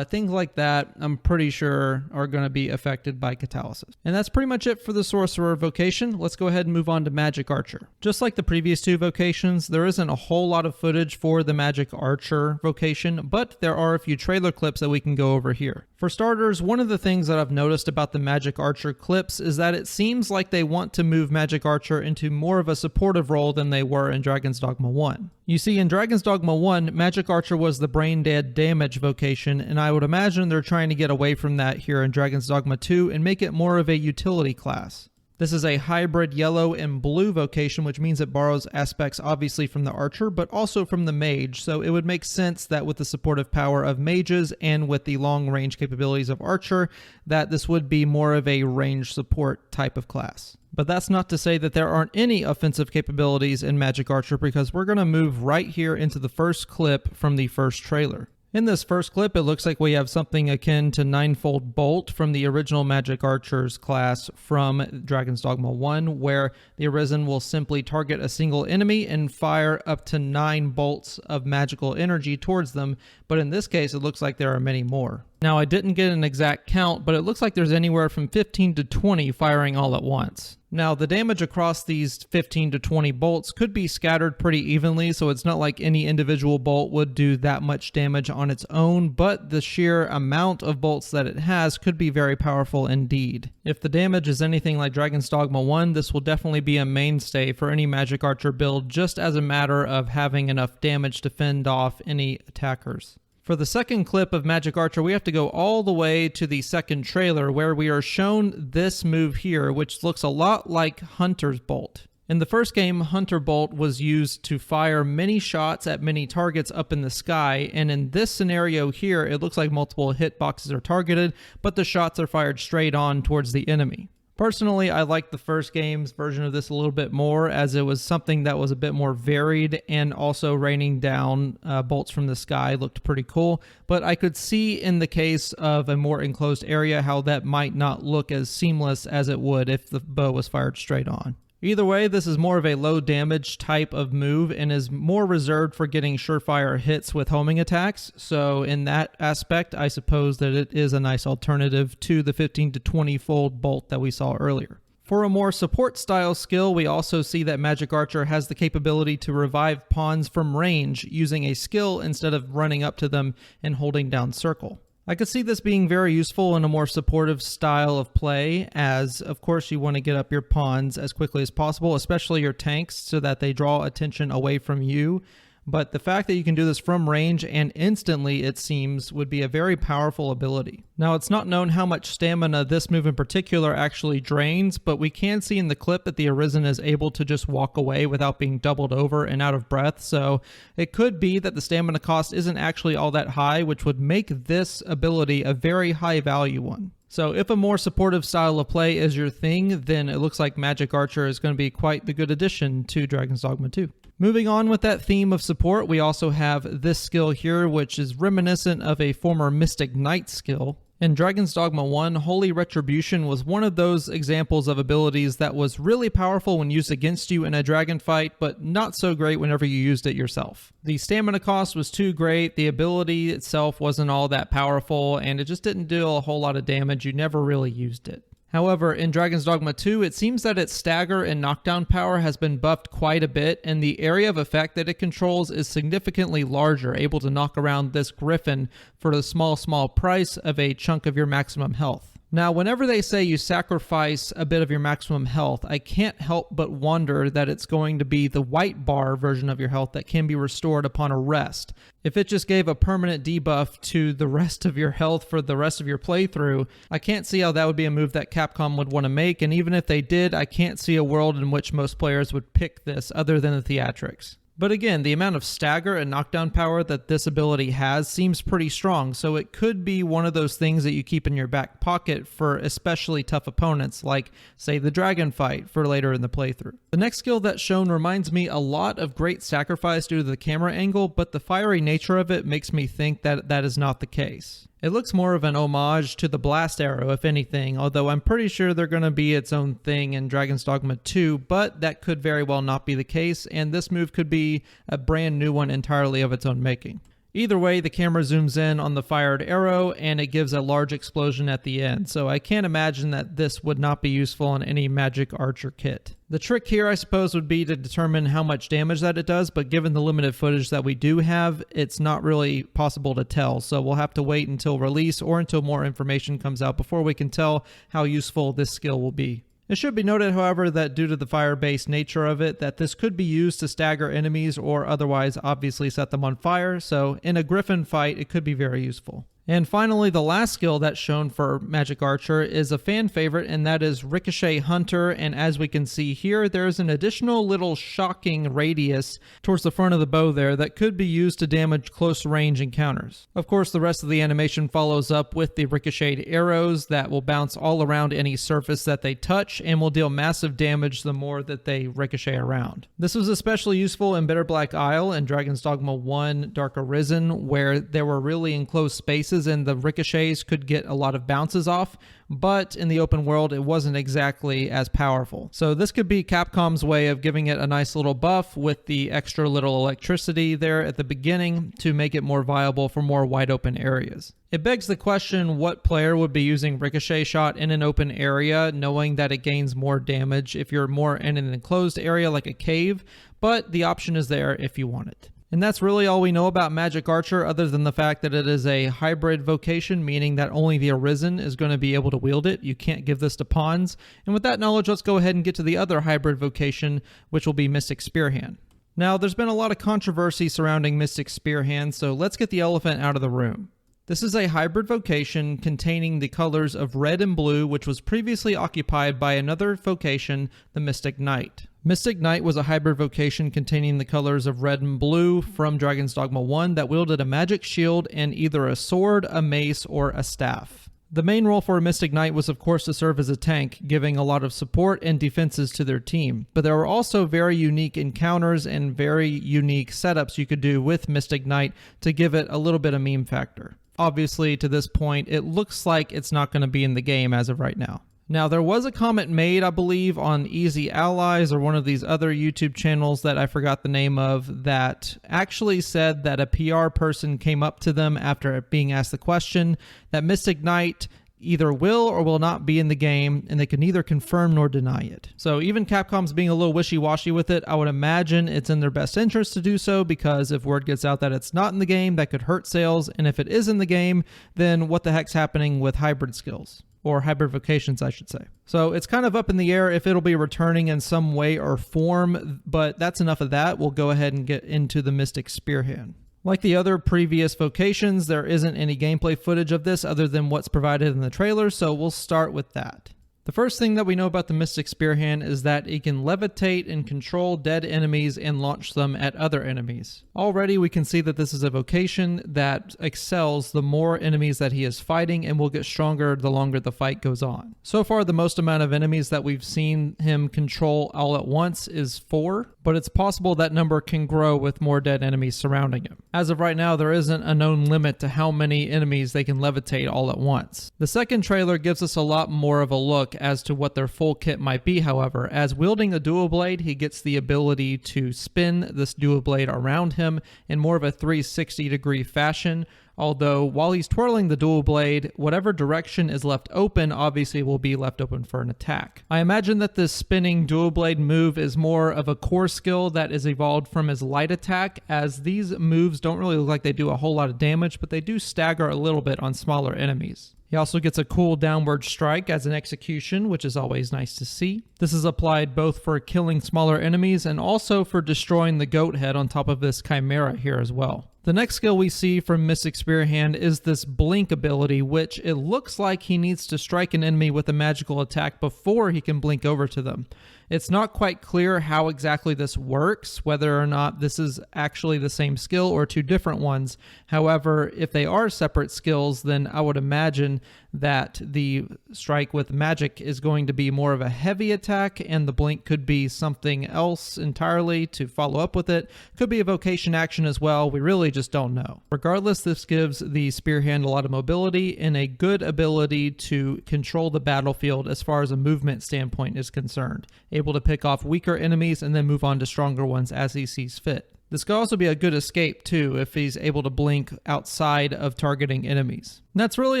Things like that, I'm pretty sure, are going to be affected by Catalysis. And that's pretty much it for the Sorcerer vocation. Let's go ahead and move on to Magick Archer. Just like the previous two vocations, there isn't a whole lot of footage for the Magick Archer vocation, but there are a few trailer clips that we can go over here. For starters, one of the things that I've noticed about the Magick Archer clips is that it seems like they want to move Magick Archer into more of a supportive role than they were in Dragon's Dogma 1. You see, in Dragon's Dogma 1, Magick Archer was the brain dead damage vocation, and I would imagine they're trying to get away from that here in Dragon's Dogma 2 and make it more of a utility class. This is a hybrid yellow and blue vocation, which means it borrows aspects obviously from the Archer, but also from the Mage, so it would make sense that with the supportive power of Mages and with the long range capabilities of Archer, that this would be more of a range support type of class. But that's not to say that there aren't any offensive capabilities in Magick Archer, because we're going to move right here into the first clip from the first trailer. In this first clip, it looks like we have something akin to Ninefold Bolt from the original Magick Archer's class from Dragon's Dogma 1, where the Arisen will simply target a single enemy and fire up to 9 bolts of magical energy towards them, but in this case, it looks like there are many more. Now, I didn't get an exact count, but it looks like there's anywhere from 15 to 20 firing all at once. Now, the damage across these 15 to 20 bolts could be scattered pretty evenly, so it's not like any individual bolt would do that much damage on its own, but the sheer amount of bolts that it has could be very powerful indeed. If the damage is anything like Dragon's Dogma 1, this will definitely be a mainstay for any Magick Archer build, just as a matter of having enough damage to fend off any attackers. For the second clip of Magick Archer, we have to go all the way to the second trailer where we are shown this move here, which looks a lot like Hunter's Bolt. In the first game, Hunter Bolt was used to fire many shots at many targets up in the sky, and in this scenario here, it looks like multiple hitboxes are targeted, but the shots are fired straight on towards the enemy. Personally, I like the first game's version of this a little bit more, as it was something that was a bit more varied, and also raining down bolts from the sky looked pretty cool. But I could see in the case of a more enclosed area how that might not look as seamless as it would if the bow was fired straight on. Either way, this is more of a low damage type of move and is more reserved for getting surefire hits with homing attacks. So in that aspect, I suppose that it is a nice alternative to the 15 to 20 fold bolt that we saw earlier. For a more support style skill, we also see that Magick Archer has the capability to revive pawns from range using a skill instead of running up to them and holding down circle. I could see this being very useful in a more supportive style of play, as of course you want to get up your pawns as quickly as possible, especially your tanks, so that they draw attention away from you. But the fact that you can do this from range and instantly, it seems, would be a very powerful ability. Now, it's not known how much stamina this move in particular actually drains, but we can see in the clip that the Arisen is able to just walk away without being doubled over and out of breath, so it could be that the stamina cost isn't actually all that high, which would make this ability a very high value one. So if a more supportive style of play is your thing, then it looks like Magick Archer is going to be quite the good addition to Dragon's Dogma 2. Moving on with that theme of support, we also have this skill here, which is reminiscent of a former Mystic Knight skill. In Dragon's Dogma 1, Holy Retribution was one of those examples of abilities that was really powerful when used against you in a dragon fight, but not so great whenever you used it yourself. The stamina cost was too great, the ability itself wasn't all that powerful, and it just didn't do a whole lot of damage. You never really used it. However, in Dragon's Dogma 2, it seems that its stagger and knockdown power has been buffed quite a bit, and the area of effect that it controls is significantly larger, able to knock around this griffin for the small price of a chunk of your maximum health. Now, whenever they say you sacrifice a bit of your maximum health, I can't help but wonder that it's going to be the white bar version of your health that can be restored upon a rest. If it just gave a permanent debuff to the rest of your health for the rest of your playthrough, I can't see how that would be a move that Capcom would want to make, and even if they did, I can't see a world in which most players would pick this other than the theatrics. But again, the amount of stagger and knockdown power that this ability has seems pretty strong, so it could be one of those things that you keep in your back pocket for especially tough opponents, like, say, the dragon fight for later in the playthrough. The next skill that's shown reminds me a lot of Great Sacrifice due to the camera angle, but the fiery nature of it makes me think that that is not the case. It looks more of an homage to the blast arrow, if anything, although I'm pretty sure they're going to be its own thing in Dragon's Dogma 2, but that could very well not be the case, and this move could be a brand new one entirely of its own making. Either way, the camera zooms in on the fired arrow and it gives a large explosion at the end, so I can't imagine that this would not be useful on any Magick Archer kit. The trick here, I suppose, would be to determine how much damage that it does, but given the limited footage that we do have, it's not really possible to tell, so we'll have to wait until release or until more information comes out before we can tell how useful this skill will be. It should be noted, however, that due to the fire-based nature of it, that this could be used to stagger enemies or otherwise obviously set them on fire, so in a Griffin fight, it could be very useful. And finally, the last skill that's shown for Magick Archer is a fan favorite, and that is Ricochet Hunter, and as we can see here, there's an additional little shocking radius towards the front of the bow there that could be used to damage close range encounters. Of course, the rest of the animation follows up with the ricocheted arrows that will bounce all around any surface that they touch and will deal massive damage the more that they ricochet around. This was especially useful in Bitter Black Isle and Dragon's Dogma 1 Dark Arisen, where there were really enclosed spaces and the ricochets could get a lot of bounces off, but in the open world it wasn't exactly as powerful. So this could be Capcom's way of giving it a nice little buff with the extra little electricity there at the beginning to make it more viable for more wide open areas. It begs the question, what player would be using Ricochet Shot in an open area knowing that it gains more damage if you're more in an enclosed area like a cave, but the option is there if you want it. And that's really all we know about Magick Archer other than the fact that it is a hybrid vocation, meaning that only the Arisen is going to be able to wield it. You can't give this to pawns. And with that knowledge, let's go ahead and get to the other hybrid vocation, which will be Mystic Spearhand. Now, there's been a lot of controversy surrounding Mystic Spearhand, so let's get the elephant out of the room. This is a hybrid vocation containing the colors of red and blue, which was previously occupied by another vocation, the Mystic Knight. Mystic Knight was a hybrid vocation containing the colors of red and blue from Dragon's Dogma 1 that wielded a magic shield and either a sword, a mace, or a staff. The main role for a Mystic Knight was of course to serve as a tank, giving a lot of support and defenses to their team. But there were also very unique encounters and very unique setups you could do with Mystic Knight to give it a little bit of meme factor. Obviously, to this point, it looks like it's not going to be in the game as of right now. Now, there was a comment made, I believe, on Easy Allies or one of these other YouTube channels that I forgot the name of that actually said that a PR person came up to them after being asked the question that Mystic Knight either will or will not be in the game, and they can neither confirm nor deny it. So even Capcom's being a little wishy-washy with it, I would imagine it's in their best interest to do so, because if word gets out that it's not in the game, that could hurt sales, and if it is in the game, then what the heck's happening with hybrid skills? Or hybrid vocations, I should say. So it's kind of up in the air if it'll be returning in some way or form, but that's enough of that. We'll go ahead and get into the Mystic Spearhand. Like the other previous vocations, there isn't any gameplay footage of this other than what's provided in the trailer, so we'll start with that. The first thing that we know about the Mystic Spearhand is that it can levitate and control dead enemies and launch them at other enemies. Already we can see that this is a vocation that excels the more enemies that he is fighting and will get stronger the longer the fight goes on. So far, the most amount of enemies that we've seen him control all at once is 4, but it's possible that number can grow with more dead enemies surrounding him. As of right now, there isn't a known limit to how many enemies they can levitate all at once. The second trailer gives us a lot more of a look as to what their full kit might be, however. As wielding a dual blade, he gets the ability to spin this dual blade around him in more of a 360 degree fashion, Although while he's twirling the dual blade, whatever direction is left open obviously will be left open for an attack. I imagine that this spinning dual blade move is more of a core skill that is evolved from his light attack, as these moves don't really look like they do a whole lot of damage, but they do stagger a little bit on smaller enemies. He also gets a cool downward strike as an execution, which is always nice to see. This is applied both for killing smaller enemies and also for destroying the goat head on top of this chimera here as well. The next skill we see from Mystic Spearhand is this blink ability, which it looks like he needs to strike an enemy with a magical attack before he can blink over to them. It's not quite clear how exactly this works, whether or not this is actually the same skill or two different ones. However, if they are separate skills, then I would imagine that the strike with magic is going to be more of a heavy attack, and the blink could be something else entirely to follow up with it. Could be a vocation action as well. We really just don't know. Regardless, this gives the Spearhand a lot of mobility and a good ability to control the battlefield as far as a movement standpoint is concerned. Able to pick off weaker enemies and then move on to stronger ones as he sees fit. This could also be a good escape too if he's able to blink outside of targeting enemies. And that's really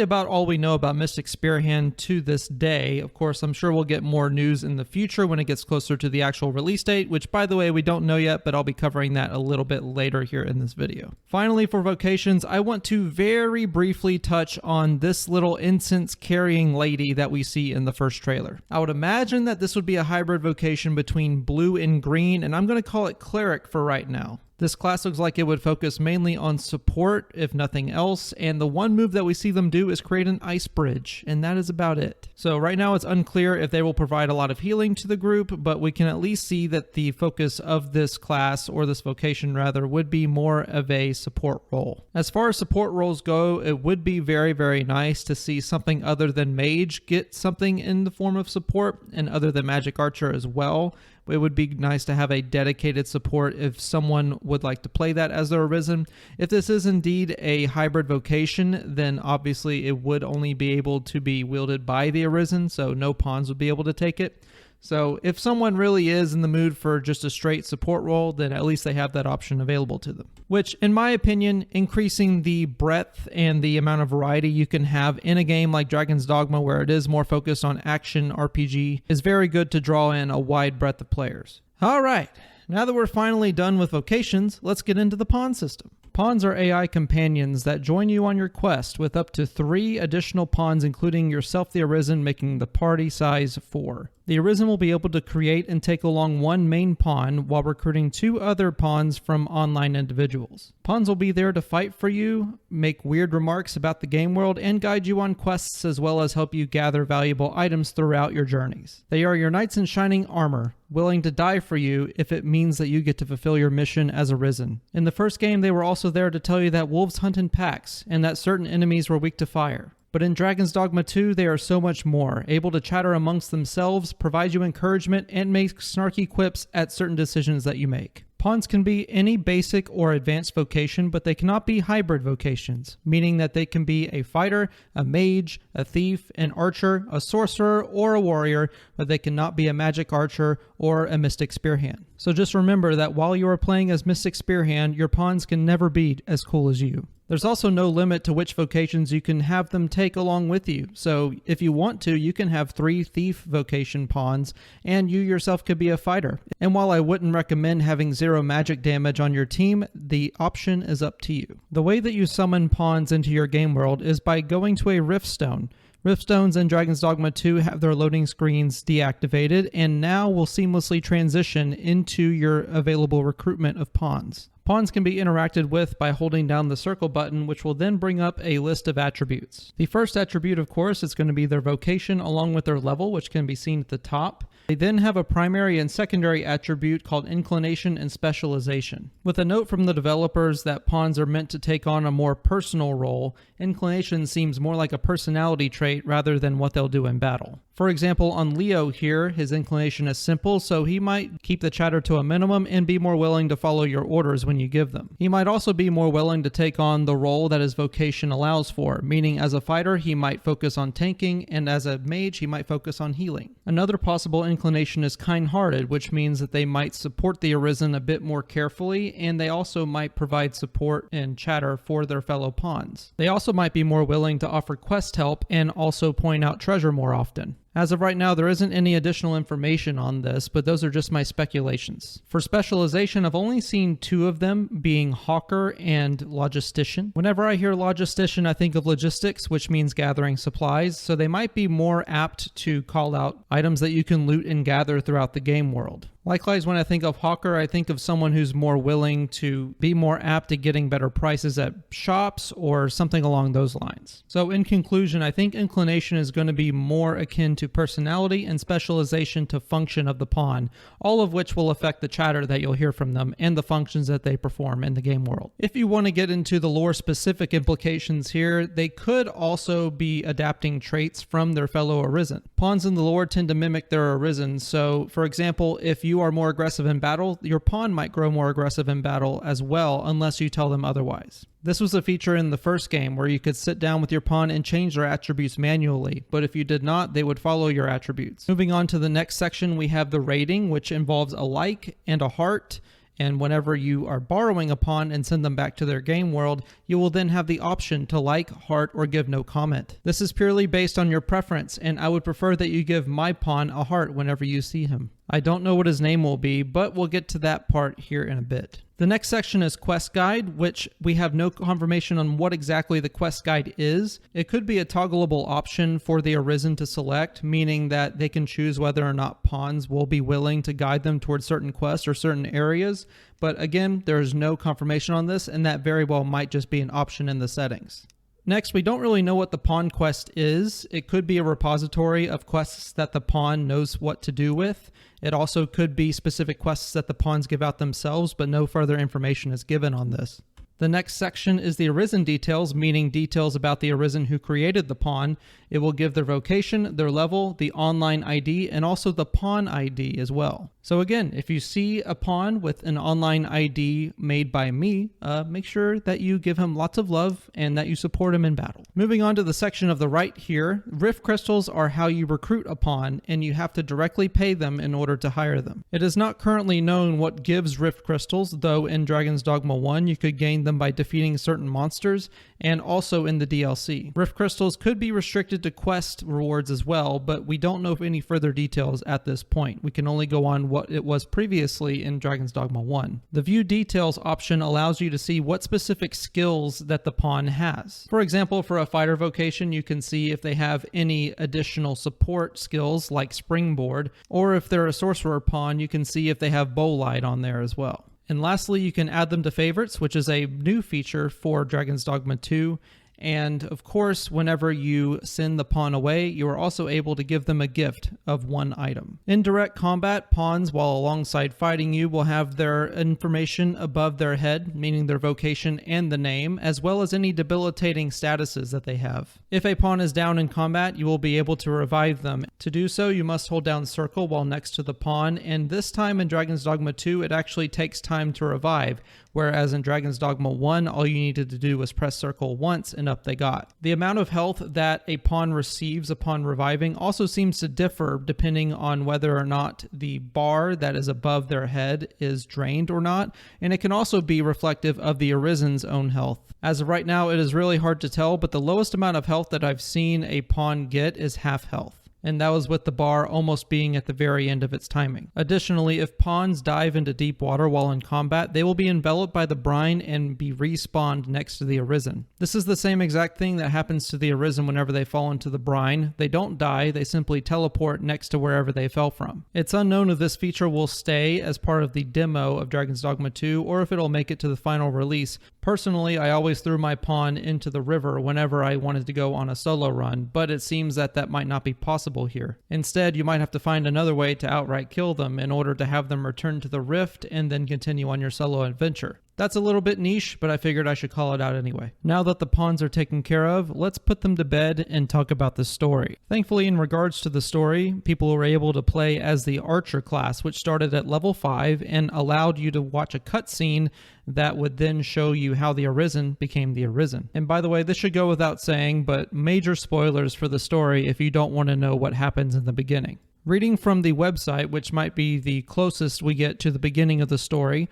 about all we know about Mystic Spearhand to this day. Of course, I'm sure we'll get more news in the future when it gets closer to the actual release date, which by the way, we don't know yet, but I'll be covering that a little bit later here in this video. Finally, for vocations, I want to very briefly touch on this little incense carrying lady that we see in the first trailer. I would imagine that this would be a hybrid vocation between blue and green, and I'm going to call it Cleric for right now. This class looks like it would focus mainly on support, if nothing else, and the one move that we see them do is create an ice bridge, and that is about it. So right now it's unclear if they will provide a lot of healing to the group, but we can at least see that the focus of this class, or this vocation rather, would be more of a support role. As far as support roles go, it would be very, very nice to see something other than Mage get something in the form of support, and other than Magick Archer as well. It would be nice to have a dedicated support if someone would like to play that as their Arisen. If this is indeed a hybrid vocation, then obviously it would only be able to be wielded by the Arisen, so no pawns would be able to take it. So if someone really is in the mood for just a straight support role, then at least they have that option available to them. Which, in my opinion, increasing the breadth and the amount of variety you can have in a game like Dragon's Dogma, where it is more focused on action RPG, is very good to draw in a wide breadth of players. Alright, now that we're finally done with vocations, let's get into the pawn system. Pawns are AI companions that join you on your quest with up to 3 additional pawns, including yourself, the Arisen, making the party size 4. The Arisen will be able to create and take along 1 main pawn while recruiting 2 other pawns from online individuals. Pawns will be there to fight for you, make weird remarks about the game world, and guide you on quests, as well as help you gather valuable items throughout your journeys. They are your knights in shining armor, willing to die for you if it means that you get to fulfill your mission as Arisen. In the first game, they were also there to tell you that wolves hunt in packs, and that certain enemies were weak to fire. But in Dragon's Dogma 2, they are so much more, able to chatter amongst themselves, provide you encouragement, and make snarky quips at certain decisions that you make. Pawns can be any basic or advanced vocation, but they cannot be hybrid vocations, meaning that they can be a fighter, a mage, a thief, an archer, a sorcerer, or a warrior, but they cannot be a Magick Archer or a Mystic Spearhand. So just remember that while you are playing as Mystic Spearhand, your pawns can never be as cool as you. There's also no limit to which vocations you can have them take along with you. So if you want to, you can have 3 thief vocation pawns, and you yourself could be a fighter. And while I wouldn't recommend having 0 magic damage on your team, the option is up to you. The way that you summon pawns into your game world is by going to a Riftstone. Riftstones in Dragon's Dogma 2 have their loading screens deactivated, and now will seamlessly transition into your available recruitment of pawns. Pawns can be interacted with by holding down the circle button, which will then bring up a list of attributes. The first attribute, of course, is going to be their vocation along with their level, which can be seen at the top. They then have a primary and secondary attribute called inclination and specialization. With a note from the developers that pawns are meant to take on a more personal role, inclination seems more like a personality trait rather than what they'll do in battle. For example, on Leo here, his inclination is simple, so he might keep the chatter to a minimum and be more willing to follow your orders when you give them. He might also be more willing to take on the role that his vocation allows for, meaning as a fighter he might focus on tanking, and as a mage he might focus on healing. Another possible inclination is kind-hearted, which means that they might support the Arisen a bit more carefully, and they also might provide support and chatter for their fellow pawns. They also might be more willing to offer quest help and also point out treasure more often. As of right now, there isn't any additional information on this, but those are just my speculations. For specialization, I've only seen 2 of them, being Hawker and Logistician. Whenever I hear Logistician, I think of logistics, which means gathering supplies, so they might be more apt to call out items that you can loot and gather throughout the game world. Likewise, when I think of Hawker, I think of someone who's more willing to be more apt at getting better prices at shops or something along those lines. So in conclusion, I think inclination is going to be more akin to personality and specialization to function of the pawn, all of which will affect the chatter that you'll hear from them and the functions that they perform in the game world. If you want to get into the lore specific implications here, they could also be adapting traits from their fellow Arisen. Pawns in the lore tend to mimic their Arisen, so for example, if you are more aggressive in battle, your pawn might grow more aggressive in battle as well, unless you tell them otherwise. This was a feature in the first game where you could sit down with your pawn and change their attributes manually, but if you did not, they would follow your attributes. Moving on to the next section, we have the rating, which involves a like and a heart. And whenever you are borrowing a pawn and send them back to their game world, you will then have the option to like, heart, or give no comment. This is purely based on your preference, and I would prefer that you give my pawn a heart whenever you see him. I don't know what his name will be, but we'll get to that part here in a bit. The next section is Quest Guide, which we have no confirmation on what exactly the Quest Guide is. It could be a toggleable option for the Arisen to select, meaning that they can choose whether or not pawns will be willing to guide them towards certain quests or certain areas. But again, there is no confirmation on this, and that very well might just be an option in the settings. Next, we don't really know what the pawn quest is. It could be a repository of quests that the pawn knows what to do with. It also could be specific quests that the pawns give out themselves, but no further information is given on this. The next section is the Arisen details, meaning details about the Arisen who created the pawn. It will give their vocation, their level, the online ID, and also the pawn ID as well. So again, if you see a pawn with an online ID made by me, make sure that you give him lots of love and that you support him in battle. Moving on to the section of the right here, Rift Crystals are how you recruit a pawn, and you have to directly pay them in order to hire them. It is not currently known what gives Rift Crystals, though in Dragon's Dogma 1 you could gain them by defeating certain monsters, and also in the DLC. Rift Crystals could be restricted to quest rewards as well, but we don't know any further details at this point. We can only go on what it was previously in Dragon's Dogma 1. The View Details option allows you to see what specific skills that the pawn has. For example, for a fighter vocation, you can see if they have any additional support skills like Springboard, or if they're a sorcerer pawn, you can see if they have Bowlight on there as well. And lastly, you can add them to favorites, which is a new feature for Dragon's Dogma 2. And of course, whenever you send the pawn away, you are also able to give them a gift of one item. In direct combat, pawns, while alongside fighting you, will have their information above their head, meaning their vocation and the name, as well as any debilitating statuses that they have. If a pawn is down in combat, you will be able to revive them. To do so, you must hold down circle while next to the pawn, and this time in Dragon's Dogma 2, it actually takes time to revive, whereas in Dragon's Dogma 1, all you needed to do was press circle once and up they got. The amount of health that a pawn receives upon reviving also seems to differ depending on whether or not the bar that is above their head is drained or not, and it can also be reflective of the Arisen's own health. As of right now, it is really hard to tell, but the lowest amount of health that I've seen a pawn get is half health, and that was with the bar almost being at the very end of its timing. Additionally, if pawns dive into deep water while in combat, they will be enveloped by the brine and be respawned next to the Arisen. This is the same exact thing that happens to the Arisen whenever they fall into the brine. They don't die, they simply teleport next to wherever they fell from. It's unknown if this feature will stay as part of the demo of Dragon's Dogma 2 or if it'll make it to the final release. Personally, I always threw my pawn into the river whenever I wanted to go on a solo run, but it seems that that might not be possible here. Instead, you might have to find another way to outright kill them in order to have them return to the rift and then continue on your solo adventure. That's a little bit niche, but I figured I should call it out anyway. Now that the pawns are taken care of, let's put them to bed and talk about the story. Thankfully, in regards to the story, people were able to play as the Archer class, which started at level 5 and allowed you to watch a cutscene that would then show you how the Arisen became the Arisen. And by the way, this should go without saying, but major spoilers for the story if you don't want to know what happens in the beginning. Reading from the website, which might be the closest we get to the beginning of the story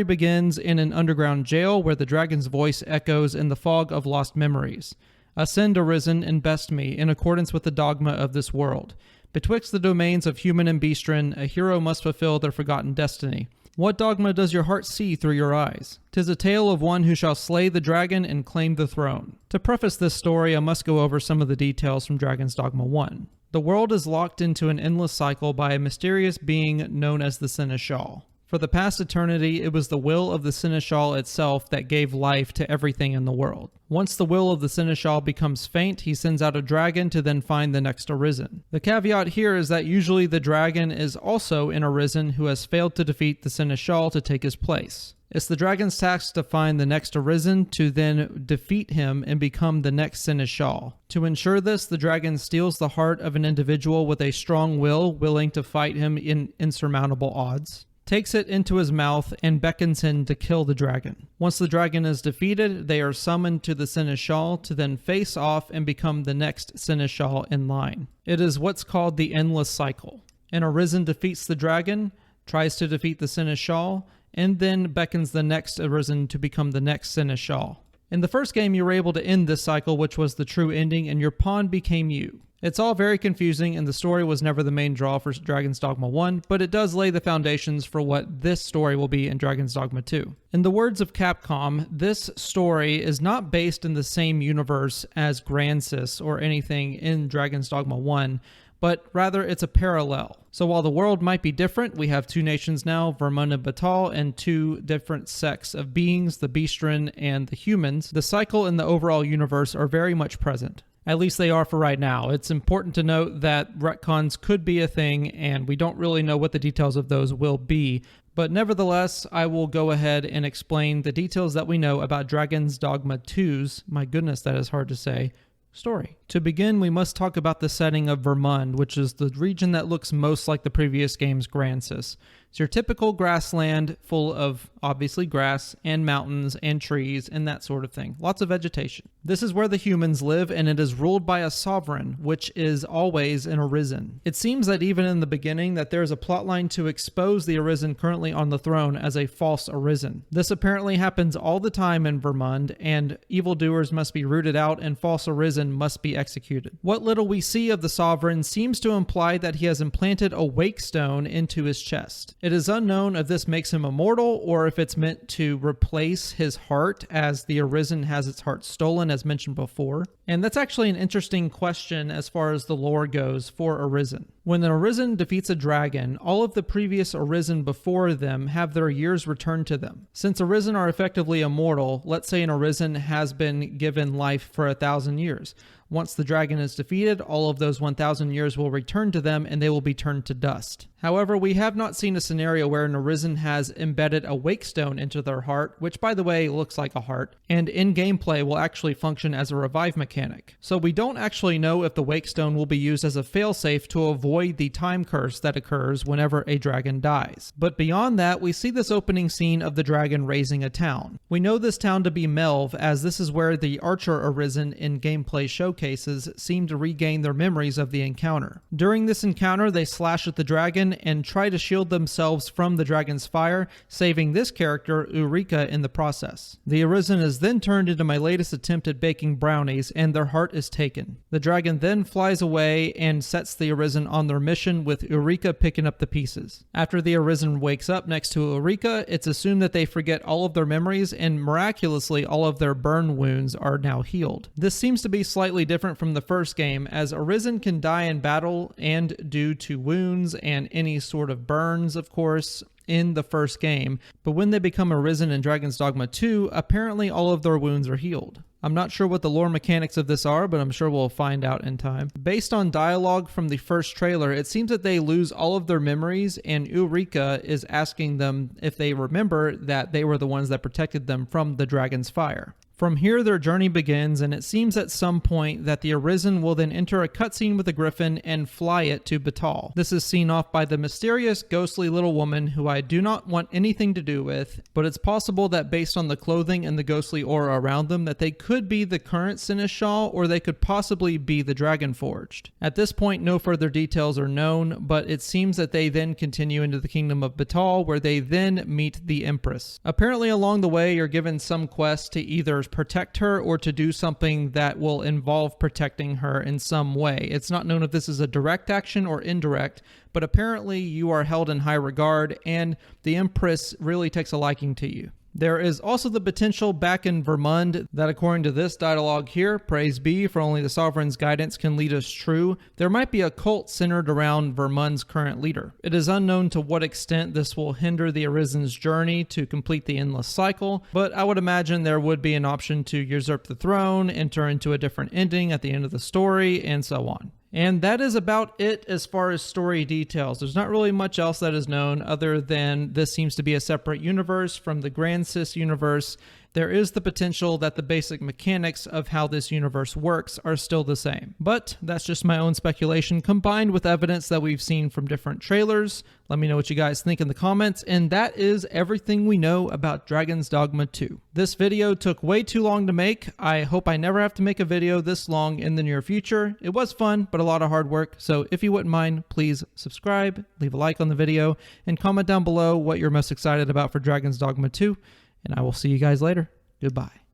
begins in an underground jail where the dragon's voice echoes in the fog of lost memories. Ascend, arisen, and best me, in accordance with the dogma of this world. Betwixt the domains of human and beastren, a hero must fulfill their forgotten destiny. What dogma does your heart see through your eyes? 'Tis a tale of one who shall slay the dragon and claim the throne. To preface this story, I must go over some of the details from Dragon's Dogma 1. The world is locked into an endless cycle by a mysterious being known as the Seneschal. For the past eternity, it was the will of the Seneschal itself that gave life to everything in the world. Once the will of the Seneschal becomes faint, he sends out a dragon to then find the next arisen. The caveat here is that usually the dragon is also an arisen who has failed to defeat the Seneschal to take his place. It's the dragon's task to find the next arisen to then defeat him and become the next Seneschal. To ensure this, the dragon steals the heart of an individual with a strong will, willing to fight him in insurmountable odds, takes it into his mouth, and beckons him to kill the dragon. Once the dragon is defeated, they are summoned to the Seneschal to then face off and become the next Seneschal in line. It is what's called the endless cycle. An arisen defeats the dragon, tries to defeat the Seneschal, and then beckons the next arisen to become the next Seneschal. In the first game, you were able to end this cycle, which was the true ending, and your pawn became you. It's all very confusing, and the story was never the main draw for Dragon's Dogma 1, but it does lay the foundations for what this story will be in Dragon's Dogma 2. In the words of Capcom, this story is not based in the same universe as Gransys or anything in Dragon's Dogma 1, but rather it's a parallel. So while the world might be different, we have two nations now, Vermund and Batal, and two different sects of beings, the Beastren and the humans. The cycle and the overall universe are very much present. At least they are for right now. It's important to note that retcons could be a thing, and we don't really know what the details of those will be. But nevertheless, I will go ahead and explain the details that we know about Dragon's Dogma 2's, my goodness, that is hard to say, story. To begin, we must talk about the setting of Vermund, which is the region that looks most like the previous game's Gransys. It's your typical grassland full of, obviously, grass and mountains and trees and that sort of thing. Lots of vegetation. This is where the humans live, and it is ruled by a sovereign, which is always an arisen. It seems that even in the beginning that there is a plotline to expose the arisen currently on the throne as a false arisen. This apparently happens all the time in Vermund, and evildoers must be rooted out and false arisen must be executed. What little we see of the sovereign seems to imply that he has implanted a wake stone into his chest. It is unknown if this makes him immortal or if it's meant to replace his heart, as the arisen has its heart stolen, as mentioned before. And that's actually an interesting question as far as the lore goes for arisen. When an arisen defeats a dragon, all of the previous arisen before them have their years returned to them. Since arisen are effectively immortal, let's say an arisen has been given life for 1,000 years. Once the dragon is defeated, all of those 1,000 years will return to them and they will be turned to dust. However, we have not seen a scenario where an arisen has embedded a wake stone into their heart, which by the way looks like a heart, and in gameplay will actually function as a revive mechanic. So we don't actually know if the wake stone will be used as a failsafe to avoid the time curse that occurs whenever a dragon dies. But beyond that, we see this opening scene of the dragon raising a town. We know this town to be Melve, as this is where the Archer arisen in gameplay showcases seem to regain their memories of the encounter. During this encounter, they slash at the dragon and try to shield themselves from the dragon's fire, saving this character, Eureka, in the process. The arisen is then turned into my latest attempt at baking brownies, and their heart is taken. The dragon then flies away and sets the arisen on their mission, with Eureka picking up the pieces. After the arisen wakes up next to Eureka, it's assumed that they forget all of their memories, and miraculously all of their burn wounds are now healed. This seems to be slightly different from the first game, as arisen can die in battle and due to wounds and any sort of burns, of course, in the first game, but when they become arisen in Dragon's Dogma 2, apparently all of their wounds are healed. I'm not sure what the lore mechanics of this are, but I'm sure we'll find out in time. Based on dialogue from the first trailer, it seems that they lose all of their memories, and Eureka is asking them if they remember that they were the ones that protected them from the dragon's fire. From here, their journey begins, and it seems at some point that the Arisen will then enter a cutscene with a griffin and fly it to Batal. This is seen off by the mysterious, ghostly little woman who I do not want anything to do with, but it's possible that based on the clothing and the ghostly aura around them, that they could be the current Seneschal, or they could possibly be the Dragon Forged. At this point, no further details are known, but it seems that they then continue into the kingdom of Batal, where they then meet the Empress. Apparently, along the way, you're given some quest to either protect her or to do something that will involve protecting her in some way. It's not known if this is a direct action or indirect, but apparently you are held in high regard and the Empress really takes a liking to you. There is also the potential back in Vermund that, according to this dialogue here, praise be, for only the Sovereign's guidance can lead us true, there might be a cult centered around Vermund's current leader. It is unknown to what extent this will hinder the Arisen's journey to complete the endless cycle, but I would imagine there would be an option to usurp the throne, enter into a different ending at the end of the story, and so on. And that is about it as far as story details. There's not really much else that is known other than this seems to be a separate universe from the Grand Sis universe. There is the potential that the basic mechanics of how this universe works are still the same. But that's just my own speculation combined with evidence that we've seen from different trailers. Let me know what you guys think in the comments. And that is everything we know about Dragon's Dogma 2. This video took way too long to make. I hope I never have to make a video this long in the near future. It was fun, but a lot of hard work. So if you wouldn't mind, please subscribe, leave a like on the video, and comment down below what you're most excited about for Dragon's Dogma 2. And I will see you guys later. Goodbye.